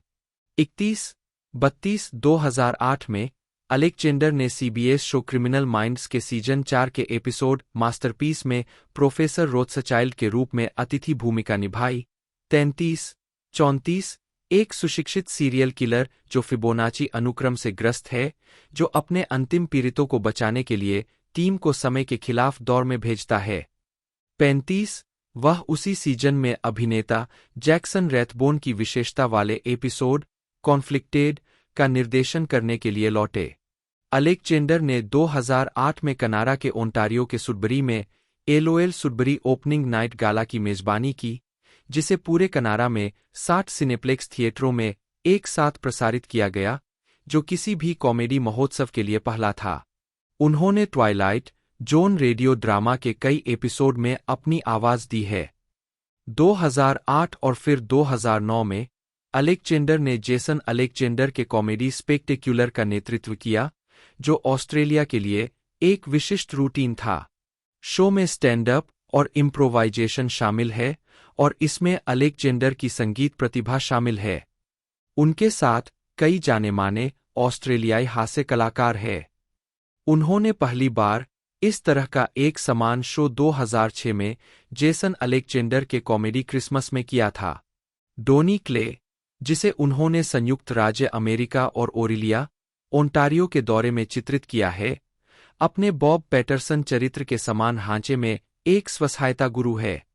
31 32 2008 में अलेक्जेंडर ने सीबीएस शो क्रिमिनल माइंड्स के सीजन 4 के एपिसोड मास्टरपीस में प्रोफेसर रोथस्चाइल्ड के रूप में अतिथि भूमिका निभाई। 33 34 एक सुशिक्षित सीरियल किलर जो फिबोनाची अनुक्रम से ग्रस्त है, जो अपने अंतिम पीड़ितों को बचाने के लिए टीम को समय के खिलाफ दौड़ में भेजता है। 35 वह उसी सीजन में अभिनेता जैक्सन रैथबोन की विशेषता वाले एपिसोड कॉन्फ्लिक्टेड का निर्देशन करने के लिए लौटे। अलेक्जेंडर ने 2008 में कनाडा के ओंटारियो के सुडबरी में एलओएल सुडबरी ओपनिंग नाइट गाला की मेजबानी की, जिसे पूरे कनाडा में 60 सिनेप्लेक्स थिएटरों में एक साथ प्रसारित किया गया, जो किसी भी कॉमेडी महोत्सव के लिए पहला था। उन्होंने ट्वाइलाइट जोन रेडियो ड्रामा के कई एपिसोड में अपनी आवाज दी है। 2008 और फिर 2009 में अलेक्जेंडर ने जेसन अलेक्जेंडर के कॉमेडी स्पेक्टेक्युलर का नेतृत्व किया, जो ऑस्ट्रेलिया के लिए एक विशिष्ट रूटीन था। शो में स्टैंड अप और इम्प्रोवाइजेशन शामिल है और इसमें अलेक्जेंडर की संगीत प्रतिभा शामिल है। उनके साथ कई जाने-माने ऑस्ट्रेलियाई हास्य कलाकार हैं। उन्होंने पहली बार इस तरह का एक समान शो 2006 में जेसन अलेक्जेंडर के कॉमेडी क्रिसमस में किया था। डोनी क्ले, जिसे उन्होंने संयुक्त राज्य अमेरिका और ओरिलिया, ओंटारियो के दौरे में चित्रित किया है, अपने बॉब पैटरसन चरित्र के समान ढांचे में एक स्वसहायता गुरु है।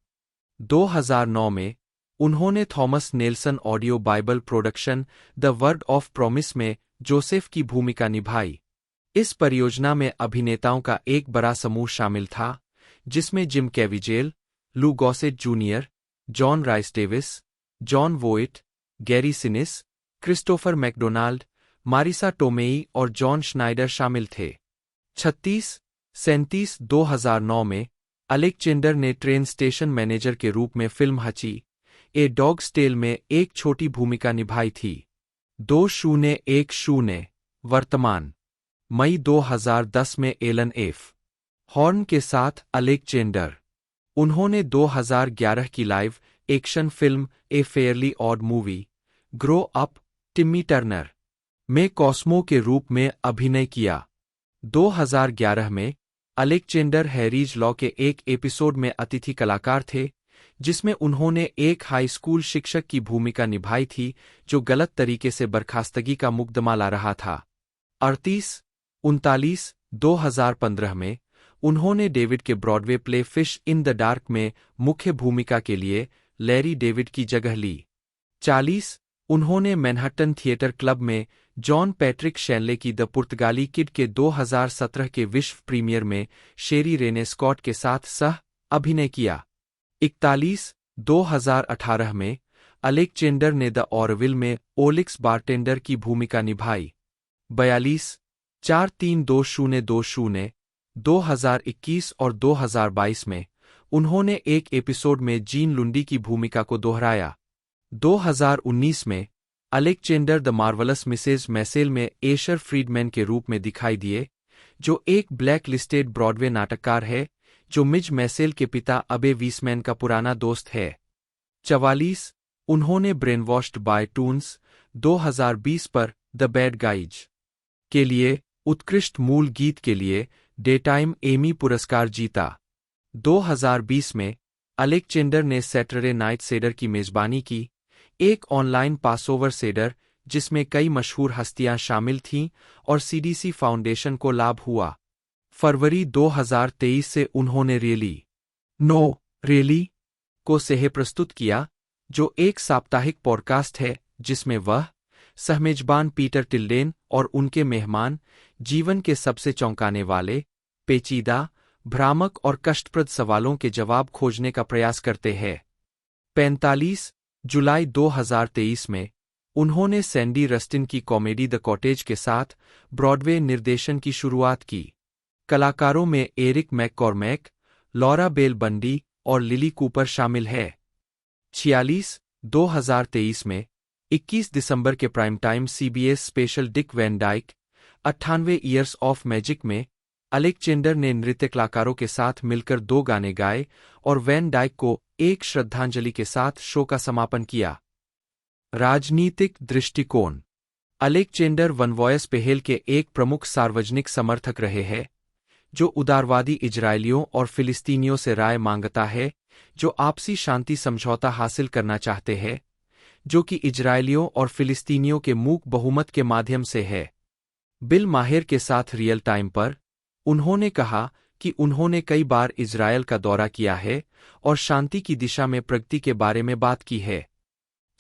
2009 में उन्होंने Thomas Nelson audio Bible production the word of promise में जोसेफ की भूमिका निभाई। इस परियोजना में अभिनेताओं का एक बड़ा समूह शामिल था, जिसमें Jim Caviezel, Lou Gossett junior, John Rhys Davies, Jon Voight, Gary Sinise, Christopher McDonald, Marisa Tomei और जॉन श्नाइडर शामिल थे। 36 2009 में अलेक्जेंडर ने ट्रेन स्टेशन मैनेजर के रूप में फिल्म हची ए डॉग्स टेल में एक छोटी भूमिका निभाई थी। 2010 वर्तमान मई 2010 में एलन एफ हॉर्न के साथ अलेक्जेंडर। उन्होंने 2011 की live action film a fairly odd movie grow up Timmy Turner में कॉस्मो के रूप में अभिनय किया। 2011 में अलेक्जेंडर हैरीज लॉ के एक एपिसोड में अतिथि कलाकार थे, जिसमें उन्होंने एक हाई स्कूल शिक्षक की भूमिका निभाई थी जो गलत तरीके से बर्खास्तगी का मुकदमा ला रहा था। 38-39 2015 में उन्होंने डेविड के Broadway play fish in the dark में मुख्य भूमिका के लिए लैरी डेविड की जगह ली। 40 उन्होंने मैनहट्टन थिएटर क्लब में जॉन पैट्रिक शैनले की द पुर्तगाली किड के 2017 के विश्व प्रीमियर में शेरी रेने स्कॉट के साथ सह अभिनय किया। 41 2018 में अलेक्जेंडर ने द ऑरविल में ओलिक्स बारटेंडर की भूमिका निभाई। 42 43-2020 2021 और 2022 में उन्होंने एक एपिसोड में जीन लुंडी की भूमिका को दोहराया। 2019 में अलेक्जेंडर द मार्वलस मिसेज मैसेल में एशर फ्रीडमैन के रूप में दिखाई दिए, जो एक ब्लैक लिस्टेड ब्रॉडवे नाटककार है जो मिज मैसेल के पिता अबे वीसमैन का पुराना दोस्त है। 44 उन्होंने ब्रेनवॉश्ड बाय टून्स 2020 पर द बैड गाइज के लिए उत्कृष्ट मूल गीत के लिए डेटाइम एमी पुरस्कार जीता। 2020 में अलेक्जेंडर ने सैटरडे नाइट सेडर की मेजबानी की, एक ऑनलाइन पासओवर सेडर जिसमें कई मशहूर हस्तियां शामिल थीं और सीडीसी फाउंडेशन को लाभ हुआ। फरवरी 2023 से उन्होंने रियली को सह प्रस्तुत किया, जो एक साप्ताहिक पॉडकास्ट है जिसमें वह सहमेजबान पीटर टिल्डेन और उनके मेहमान जीवन के सबसे चौंकाने वाले, पेचीदा, भ्रामक और कष्टप्रद सवालों के जवाब खोजने का प्रयास करते हैं। 45 जुलाई 2023 में उन्होंने सैंडी रस्टिन की कॉमेडी द कॉटेज के साथ ब्रॉडवे निर्देशन की शुरुआत की। कलाकारों में एरिक मैककॉर्मैक, लॉरा बेल बंडी और लिली कूपर शामिल है। 46 2023 में 21 दिसंबर के prime time CBS special Dick Van Dyke 98 years of magic में अलेक्जेंडर ने नृत्य कलाकारों के साथ मिलकर 2 गाने गाए और वैन डाइक को एक श्रद्धांजलि के साथ शो का समापन किया। राजनीतिक दृष्टिकोण अलेक्जेंडर वन वॉयस पहल के एक प्रमुख सार्वजनिक समर्थक रहे हैं, जो उदारवादी इजरायलियों और फिलिस्तीनियों से राय मांगता है जो आपसी शांति समझौता हासिल करना चाहते हैं, जो कि इजरायलियों और फिलिस्तीनियों के मूक बहुमत के माध्यम से है। बिल माहिर के साथ रियल टाइम पर उन्होंने कहा कि उन्होंने कई बार इजरायल का दौरा किया है और शांति की दिशा में प्रगति के बारे में बात की है।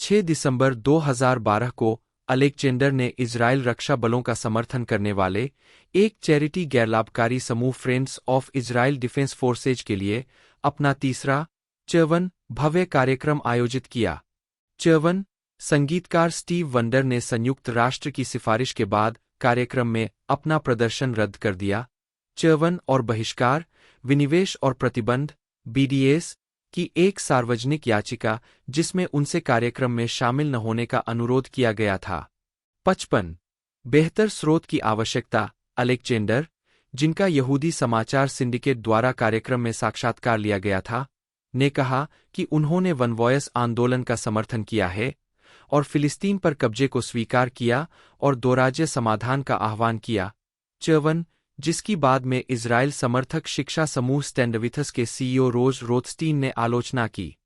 6 दिसंबर 2012 को अलेक्जेंडर ने इजरायल रक्षा बलों का समर्थन करने वाले एक चैरिटी गैरलाभकारी समूह friends of Israel defence forces के लिए अपना तीसरा च्यवन भव्य कार्यक्रम आयोजित किया। च्यवन संगीतकार स्टीव वंडर ने संयुक्त राष्ट्र की सिफारिश के बाद कार्यक्रम में अपना प्रदर्शन रद्द कर दिया। च्यवन और बहिष्कार, विनिवेश और प्रतिबंध BDS की एक सार्वजनिक याचिका जिसमें उनसे कार्यक्रम में शामिल न होने का अनुरोध किया गया था। 55 बेहतर स्रोत की आवश्यकता अलेक्जेंडर, जिनका यहूदी समाचार सिंडिकेट द्वारा कार्यक्रम में साक्षात्कार लिया गया था, ने कहा कि उन्होंने वन वॉयस आंदोलन का समर्थन किया है और फिलिस्तीन पर कब्जे को स्वीकार किया और 2 राज्य समाधान का आह्वान किया। च्यवन, जिसकी बाद में इजराइल समर्थक शिक्षा समूह स्टैंडविथस के CEO रोज रोथस्टीन ने आलोचना की।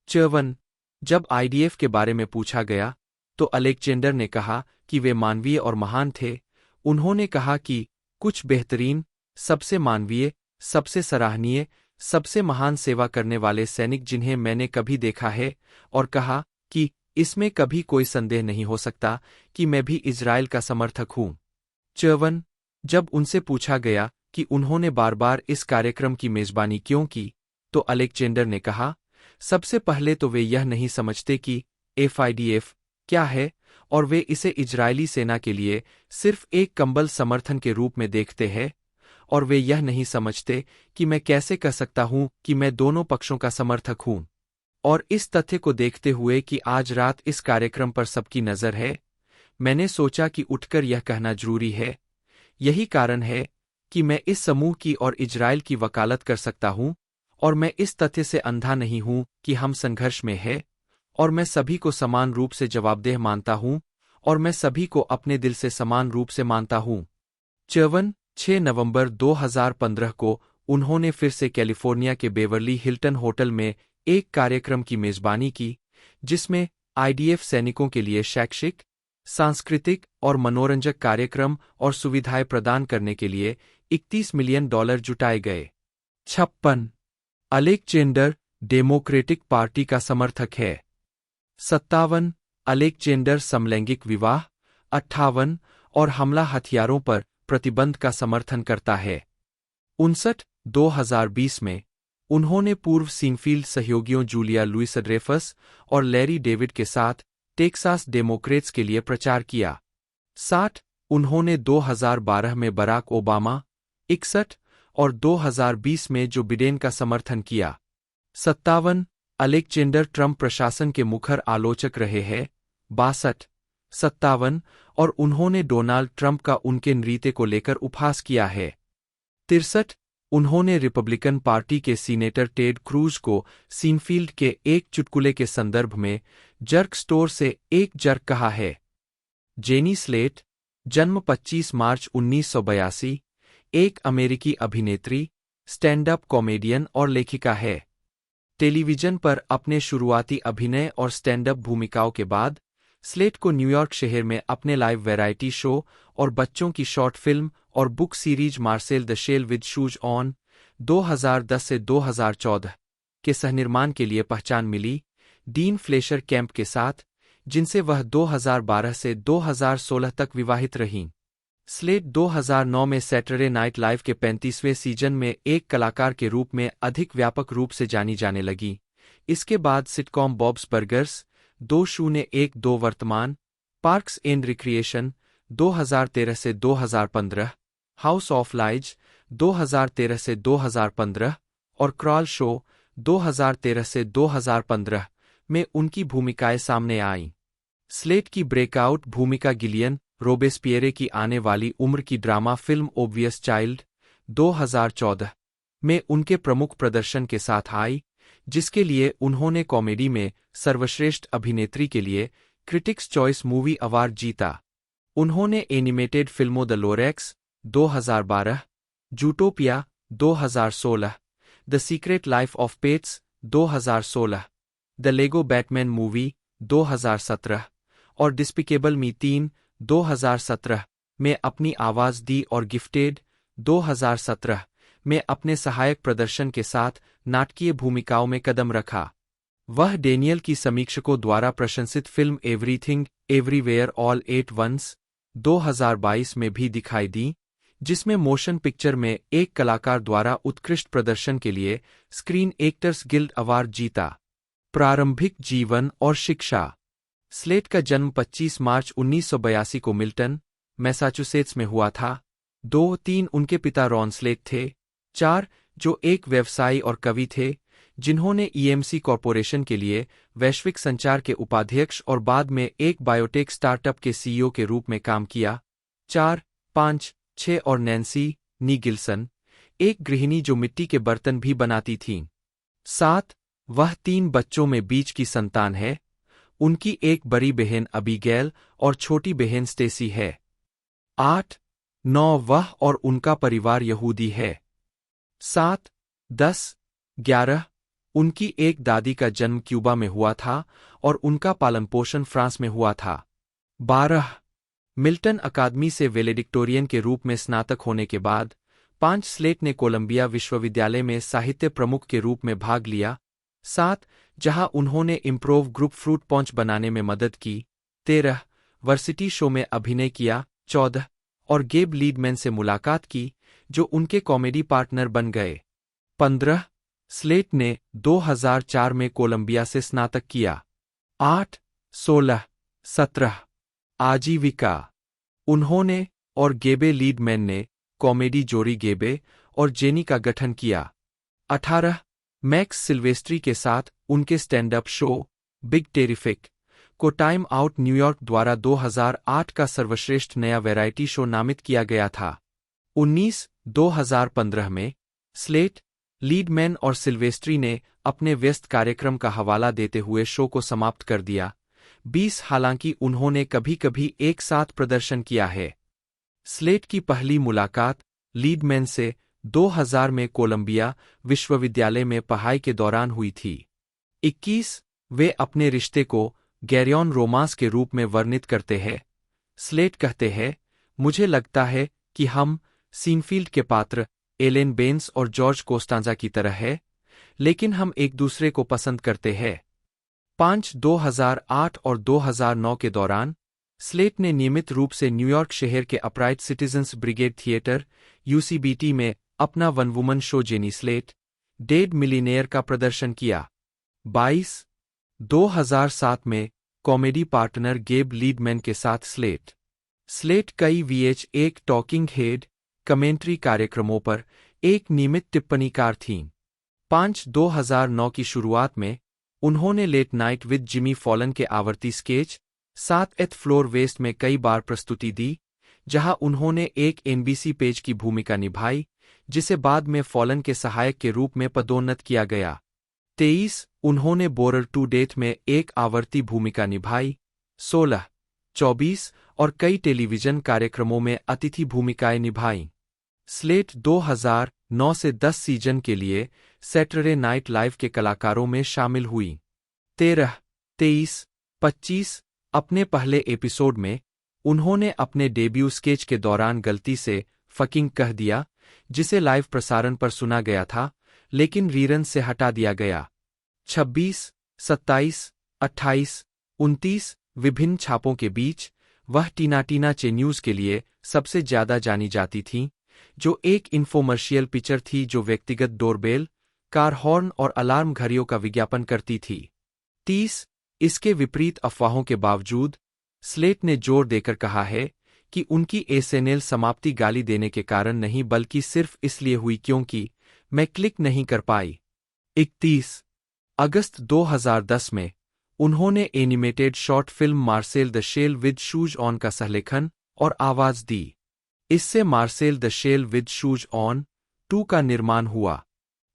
च्यवन, जब IDF के बारे में पूछा गया तो अलेक्जेंडर ने कहा कि वे मानवीय और महान थे। उन्होंने कहा कि कुछ बेहतरीन, सबसे मानवीय, सबसे सराहनीय, सबसे महान सेवा करने वाले सैनिक जिन्हें मैंने कभी देखा है, और कहा कि इसमें कभी कोई संदेह नहीं हो सकता कि मैं भी इजराइल का समर्थक हूं। च्यवन, जब उनसे पूछा गया कि उन्होंने बार बार इस कार्यक्रम की मेजबानी क्यों की, तो अलेक्जेंडर ने कहा, सबसे पहले तो वे यह नहीं समझते कि FIDF क्या है, और वे इसे इजरायली सेना के लिए सिर्फ एक कंबल समर्थन के रूप में देखते हैं, और वे यह नहीं समझते कि मैं कैसे कह सकता हूं कि मैं दोनों पक्षों का समर्थक हूं। और इस तथ्य को देखते हुए कि आज रात इस कार्यक्रम पर सबकी नज़र है, मैंने सोचा कि उठकर यह कहना जरूरी है। यही कारण है कि मैं इस समूह की और इजराइल की वकालत कर सकता हूं, और मैं इस तथ्य से अंधा नहीं हूं कि हम संघर्ष में हैं, और मैं सभी को समान रूप से जवाबदेह मानता हूं, और मैं सभी को अपने दिल से समान रूप से मानता हूं। 6 नवंबर 2015 को उन्होंने फिर से कैलिफोर्निया के बेवर्ली हिल्टन होटल में एक कार्यक्रम की मेजबानी की, जिसमें आईडीएफ सैनिकों के लिए शैक्षिक, सांस्कृतिक और मनोरंजक कार्यक्रम और सुविधाएं प्रदान करने के लिए $31 मिलियन जुटाए गए। 56 अलेक्जेंडर डेमोक्रेटिक पार्टी का समर्थक है। 57 अलेक्जेंडर समलैंगिक विवाह, 58 और हमला हथियारों पर प्रतिबंध का समर्थन करता है। 59 2020 में उन्होंने पूर्व सीनफील्ड सहयोगियों जूलिया लुइस ड्रेफस और लैरी डेविड के साथ टेक्सास डेमोक्रेट्स के लिए प्रचार किया। 60 उन्होंने 2012 में बराक ओबामा, 61 और 2020 में जो बिडेन का समर्थन किया। 57 अलेक्जेंडर ट्रंप प्रशासन के मुखर आलोचक रहे हैं। 62 57 और उन्होंने डोनाल्ड ट्रंप का उनके नृत्य को लेकर उपहास किया है। 63 उन्होंने रिपब्लिकन पार्टी के सीनेटर टेड क्रूज को सीनफील्ड के एक चुटकुले के संदर्भ में जर्क स्टोर से एक जर्क कहा है। जेनी स्लेट, जन्म 25 मार्च 1982, एक अमेरिकी अभिनेत्री, स्टैंड अप कॉमेडियन और लेखिका है। टेलीविजन पर अपने शुरुआती अभिनय और स्टैंड अप भूमिकाओं के बाद स्लेट को न्यूयॉर्क शहर में अपने लाइव वैरायटी शो और बच्चों की शॉर्ट फिल्म और book series Marcel the shell with shoes on 2010 से 2014 के सहनिर्माण के लिए पहचान मिली, डीन फ्लेशर कैंप के साथ, जिनसे वह 2012 से 2016 तक विवाहित रहीं। स्लेट 2009 में सैटरडे नाइट लाइव के 35वें सीजन में एक कलाकार के रूप में अधिक व्यापक रूप से जानी जाने लगी। इसके बाद सिटकॉम बॉब्स बर्गर्स 2012 वर्तमान, पार्क्स एंड रिक्रिएशन 2013 से 2015, हाउस ऑफ लाइज 2013 से 2015 और क्रॉल शो 2013 से 2015 में उनकी भूमिकाएं सामने आईं। स्लेट की ब्रेकआउट भूमिका गिलियन रोबेस्पिएरे की आने वाली उम्र की ड्रामा फिल्म ओब्वियस चाइल्ड 2014 में उनके प्रमुख प्रदर्शन के साथ आई, जिसके लिए उन्होंने कॉमेडी में सर्वश्रेष्ठ अभिनेत्री के लिए क्रिटिक्स चॉइस मूवी अवार्ड जीता। उन्होंने एनिमेटेड फिल्मों the Lorax 2012, Zootopia 2016, the secret life of pets 2016, the Lego Batman movie 2017 और डिस्पिकेबल मी 3 2017 में अपनी आवाज दी और गिफ्टेड 2017 में अपने सहायक प्रदर्शन के साथ नाटकीय भूमिकाओं में कदम रखा। वह डेनियल की समीक्षकों द्वारा प्रशंसित film everything everywhere all at once 2022 में भी दिखाई दी, जिसमें मोशन पिक्चर में एक कलाकार द्वारा उत्कृष्ट प्रदर्शन के लिए स्क्रीन एक्टर्स गिल्ड अवार्ड जीता। प्रारंभिक जीवन और शिक्षा। स्लेट का जन्म 25 मार्च 1982 को मिल्टन, मैसाचुसेट्स में हुआ था। 2-3 उनके पिता रॉन स्लेट थे। 4 जो एक व्यवसायी और कवि थे, जिन्होंने ईएमसी कॉरपोरेशन के लिए वैश्विक संचार के उपाध्यक्ष और बाद में एक बायोटेक स्टार्टअप के सीईओ के रूप में काम किया। 4, 5, 6 और नैन्सी नी गिल्सन, एक गृहिणी जो मिट्टी के बर्तन भी बनाती थीं। 7 वह 3 बच्चों में बीच की संतान है। उनकी एक बड़ी बहन अबीगैल और छोटी बहन स्टेसी है। 8, 9 वह और उनका परिवार यहूदी है। 7, 10, 11 उनकी एक दादी का जन्म क्यूबा में हुआ था और उनका पालनपोषण फ्रांस में हुआ था। 12 मिल्टन अकादमी से वेलेडिक्टोरियन के रूप में स्नातक होने के बाद 5 स्लेट ने कोलंबिया विश्वविद्यालय में साहित्य प्रमुख के रूप में भाग लिया। 7 जहां उन्होंने इम्प्रोव ग्रुप फ्रूट पॉन्च बनाने में मदद की। 13 वर्सिटी शो में अभिनय किया। 14 और गेब लीडमैन से मुलाकात की, जो उनके कॉमेडी पार्टनर बन गए। 15 स्लेट ने 2004 में कोलंबिया से स्नातक किया। 8, 16, 17 आजीविका। उन्होंने और गेबे लीडमैन ने कॉमेडी जोड़ी गेबे और जेनी का गठन किया। 18 मैक्स सिल्वेस्ट्री के साथ उनके stand up show big terrific को टाइम आउट न्यूयॉर्क द्वारा 2008 का सर्वश्रेष्ठ नया वैरायटी शो नामित किया गया था। 2015 में स्लेट, लीडमैन और सिल्वेस्ट्री ने अपने व्यस्त कार्यक्रम का हवाला देते हुए शो को समाप्त कर दिया। 20 हालांकि उन्होंने कभी-कभी एक साथ प्रदर्शन किया है। स्लेट की पहली मुलाकात लीडमैन से 2000 में कोलंबिया विश्वविद्यालय में पढ़ाई के दौरान हुई थी। 21 वे अपने रिश्ते को गैरियन रोमांस के रूप में वर्णित करते हैं। स्लेट कहते हैं, मुझे लगता है कि हम सीनफील्ड के पात्र एलेन बेंस और जॉर्ज कोस्टांजा की तरह है, लेकिन हम एक दूसरे को पसंद करते हैं। 2008 और 2009 के दौरान स्लेट ने नियमित रूप से न्यूयॉर्क शहर के upright citizens brigade theatre UCBT में अपना one woman show jenny slate, dead millionaire का प्रदर्शन किया। 2007 में कॉमेडी पार्टनर गेब लीडमैन के साथ स्लेट कई VH1 टॉकिंग हेड कमेंट्री कार्यक्रमों पर एक नियमित टिप्पणीकार थीं। 2009 की शुरुआत में उन्होंने late night with Jimmy Fallon के आवर्ती स्केच 7th फ्लोर वेस्ट में कई बार प्रस्तुति दी, जहां उन्होंने एक NBC पेज की भूमिका निभाई, जिसे बाद में फॉलन के सहायक के रूप में पदोन्नत किया गया। 23 उन्होंने बोरर टू डेथ में एक आवर्ती भूमिका निभाई। 16, 24 और कई टेलीविजन कार्यक्रमों में अतिथि भूमिकाएं निभाईं। स्लेट 2009 से 10 सीजन के लिए सैटरडे नाइट लाइव के कलाकारों में शामिल हुई। 13, 23, 25 अपने पहले एपिसोड में उन्होंने अपने डेब्यू स्केच के दौरान गलती से फकिंग कह दिया, जिसे लाइव प्रसारण पर सुना गया था, लेकिन रीरन से हटा दिया गया। 26, 27, 28, 29 विभिन्न छापों के बीच वह टीना चे न्यूज़ के लिए सबसे ज्यादा जानी जाती थीं, जो एक इन्फोमर्शियल पिक्चर थी जो व्यक्तिगत डोरबेल, कार हॉर्न और अलार्म घड़ियों का विज्ञापन करती थी। 30 इसके विपरीत अफवाहों के बावजूद स्लेट ने जोर देकर कहा है कि उनकी SNL समाप्ति गाली देने के कारण नहीं बल्कि सिर्फ इसलिए हुई क्योंकि मैं क्लिक नहीं कर पाई। 31 अगस्त 2010 में उन्होंने animated short film Marcel the shell with shoes on का सहलेखन और आवाज दी। इससे Marcel the shell with shoes on 2 का निर्माण हुआ।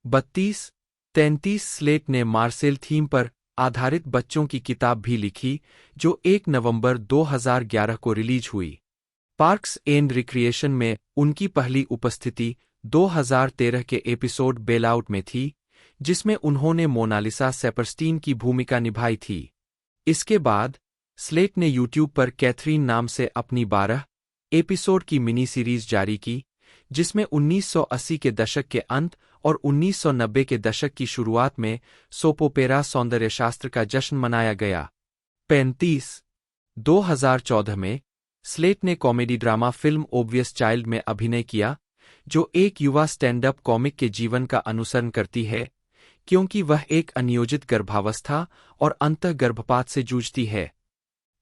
32 33 स्लेट ने मार्सेल थीम पर आधारित बच्चों की किताब भी लिखी, जो 1 नवंबर 2011 को रिलीज हुई। पार्क्स एंड रिक्रिएशन में उनकी पहली उपस्थिति 2013 के एपिसोड बेलआउट में थी, जिसमें उन्होंने मोनालिसा सेपर्स्टीन की भूमिका निभाई थी। इसके बाद स्लेट ने यूट्यूब पर कैथरीन नाम से अपनी 12 एपिसोड की मिनी सीरीज जारी की, जिसमें 1980 के दशक के अंत और 1990 के दशक की शुरुआत में सोपोपेरा सौंदर्यशास्त्र का जश्न मनाया गया। 35 2014 में स्लेट ने comedy drama film obvious child में अभिनय किया, जो एक युवा स्टैंड अप कॉमिक के जीवन का अनुसरण करती है, क्योंकि वह एक अनियोजित गर्भावस्था और अंतःगर्भपात से जूझती है।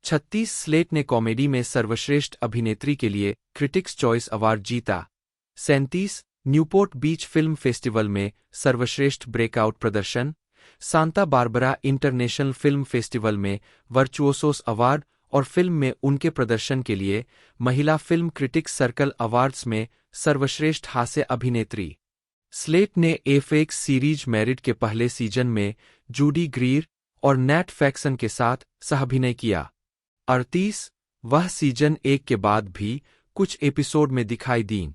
36 स्लेट ने कॉमेडी में सर्वश्रेष्ठ अभिनेत्री के लिए क्रिटिक्स चॉइस अवार्ड जीता। 37 न्यूपोर्ट बीच फिल्म फेस्टिवल में सर्वश्रेष्ठ ब्रेकआउट प्रदर्शन, Santa Barbara international film festival में वर्चुओसोस अवार्ड और फिल्म में उनके प्रदर्शन के लिए महिला फिल्म क्रिटिक्स सर्कल अवार्ड्स में सर्वश्रेष्ठ हास्य अभिनेत्री। स्लेट ने FX सीरीज मैरिड के पहले सीजन में जूडी ग्रीर और नैट फैक्सन के साथ सहाभिनय किया। 38 वह सीजन 1 के बाद भी कुछ एपिसोड में दिखाई दीं।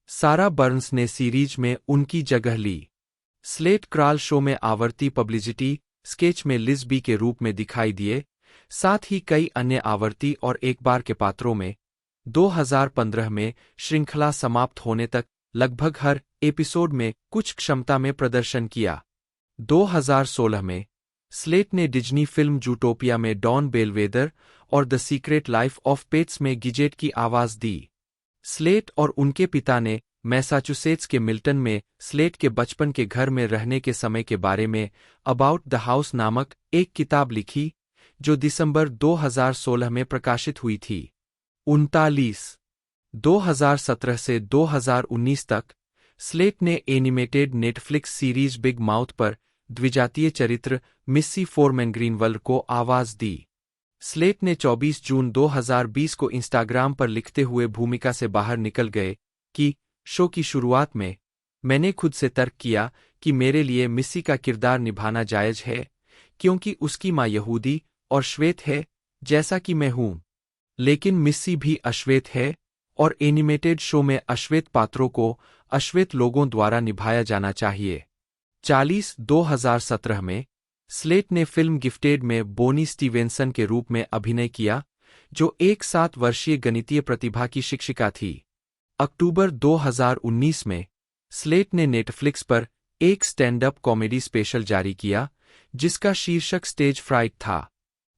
सारा बर्न्स ने सीरीज में उनकी जगह ली। स्लेट क्रॉल शो में आवर्ती पब्लिसिटी स्केच में लिज़ के रूप में दिखाई दिए, साथ ही कई अन्य आवर्ती और एक बार के पात्रों में। 2015 में श्रृंखला समाप्त होने तक लगभग हर एपिसोड में कुछ क्षमता में प्रदर्शन किया। 2016 में स्लेट ने डिज्नी फिल्म जूटोपिया में डॉन बेलवेदर और the secret life of pets में गिजेट की आवाज दी। स्लेट और उनके पिता ने मैसाचुसेट्स के मिल्टन में स्लेट के बचपन के घर में रहने के समय के बारे में अबाउट द हाउस नामक एक किताब लिखी, जो दिसंबर 2016 में प्रकाशित हुई थी। 39 2017 से 2019 तक स्लेट ने animated Netflix series big mouth पर द्विजातीय चरित्र मिस्सी फोरमैन ग्रीनवल्ड को आवाज दी। स्लेट ने 24 जून 2020 को इंस्टाग्राम पर लिखते हुए भूमिका से बाहर निकल गए कि शो की शुरुआत में मैंने खुद से तर्क किया कि मेरे लिए मिस्सी का किरदार निभाना जायज है क्योंकि उसकी माँ यहूदी और श्वेत है जैसा कि मैं हूं। लेकिन मिस्सी भी अश्वेत है और एनिमेटेड शो में अश्वेत पात्रों को अश्वेत लोगों द्वारा निभाया जाना चाहिए। 2017 में स्लेट ने फिल्म गिफ्टेड में बोनी स्टीवेंसन के रूप में अभिनय किया, जो एक 7 वर्षीय गणितीय प्रतिभा की शिक्षिका थी। अक्टूबर 2019 में स्लेट ने नेटफ्लिक्स पर एक स्टैंड अप कॉमेडी स्पेशल जारी किया, जिसका शीर्षक स्टेज फ्राइट था।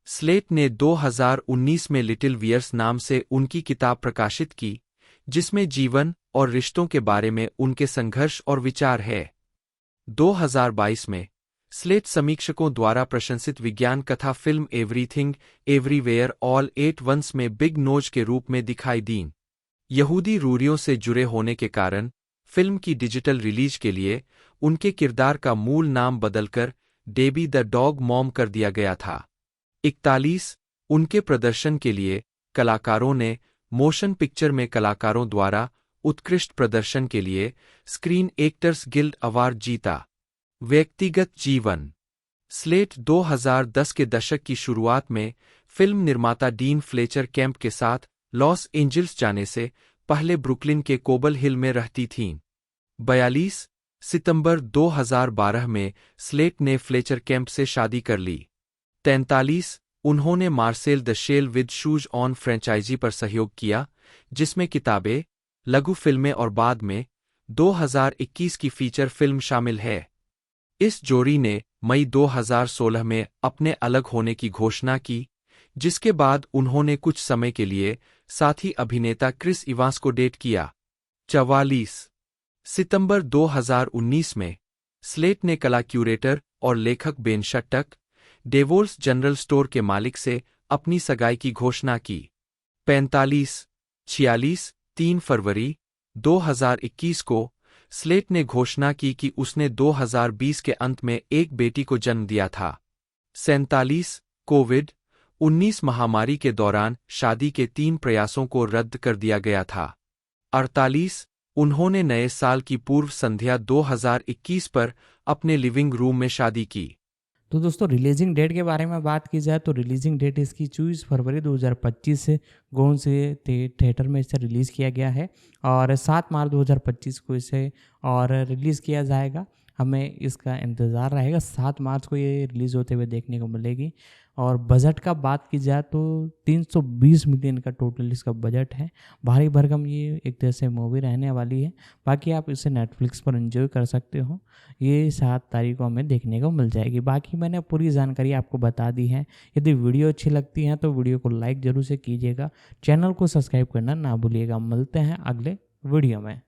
स्लेट ने 2019 में लिटिल वियर्स नाम से उनकी किताब प्रकाशित की, जिसमें जीवन और रिश्तों के बारे में उनके संघर्ष और विचार है। 2022 में स्लेट समीक्षकों द्वारा प्रशंसित विज्ञान कथा film everything everywhere all at once में बिग नोज के रूप में दिखाई दीं। यहूदी रूरियों से जुड़े होने के कारण फिल्म की डिजिटल रिलीज के लिए उनके किरदार का मूल नाम बदलकर डेबी द डॉग मॉम कर दिया गया था। 41 उनके प्रदर्शन के लिए कलाकारों ने मोशन पिक्चर में कलाकारों द्वारा उत्कृष्ट प्रदर्शन के लिए स्क्रीन एक्टर्स गिल्ड अवार्ड जीता। व्यक्तिगत जीवन। स्लेट 2010 के दशक की शुरुआत में फिल्म निर्माता डीन फ्लेचर कैंप के साथ लॉस एंजिल्स जाने से पहले ब्रुकलिन के कोबल हिल में रहती थीं। 42 सितंबर 2012 में स्लेट ने फ्लेचर कैंप से शादी कर ली। 43 उन्होंने Marcel the shell with shoes on franchise पर सहयोग किया, जिसमें किताबें, लघु फिल्में और बाद में 2021 की फीचर फिल्म शामिल है। इस जोड़ी ने मई 2016 में अपने अलग होने की घोषणा की, जिसके बाद उन्होंने कुछ समय के लिए साथी अभिनेता क्रिस इवांस को डेट किया। 44 सितंबर 2019 में स्लेट ने कला क्यूरेटर और लेखक बेन शट्टक, डेवोल्स जनरल स्टोर के मालिक से अपनी सगाई की घोषणा की। 46 3 फरवरी 2021 को स्लेट ने घोषणा की कि उसने 2020 के अंत में एक बेटी को जन्म दिया था। 47 कोविड-19 महामारी के दौरान शादी के 3 प्रयासों को रद्द कर दिया गया था। 48 उन्होंने नए साल की पूर्व संध्या 2021 पर अपने लिविंग रूम में शादी की। तो दोस्तों रिलीजिंग डेट के बारे में बात की जाए तो रिलीजिंग डेट इसकी 24 फरवरी 2025 से गोन से थिएटर में इसे रिलीज़ किया गया है और 7 मार्च 2025 को इसे और रिलीज़ किया जाएगा। हमें इसका इंतज़ार रहेगा, 7 मार्च को ये रिलीज़ होते हुए देखने को मिलेगी। और बजट का बात की जाए तो 320 मिलियन का टोटल इसका बजट है। भारी भरकम ये एक तरह से मूवी रहने वाली है। बाकी आप इसे नेटफ्लिक्स पर एंजॉय कर सकते हो। ये 7 तारीख को हमें देखने को मिल जाएगी। बाकी मैंने पूरी जानकारी आपको बता दी है। यदि वीडियो अच्छी लगती है तो वीडियो को लाइक ज़रूर से कीजिएगा, चैनल को सब्सक्राइब करना ना भूलिएगा। मिलते हैं अगले वीडियो में।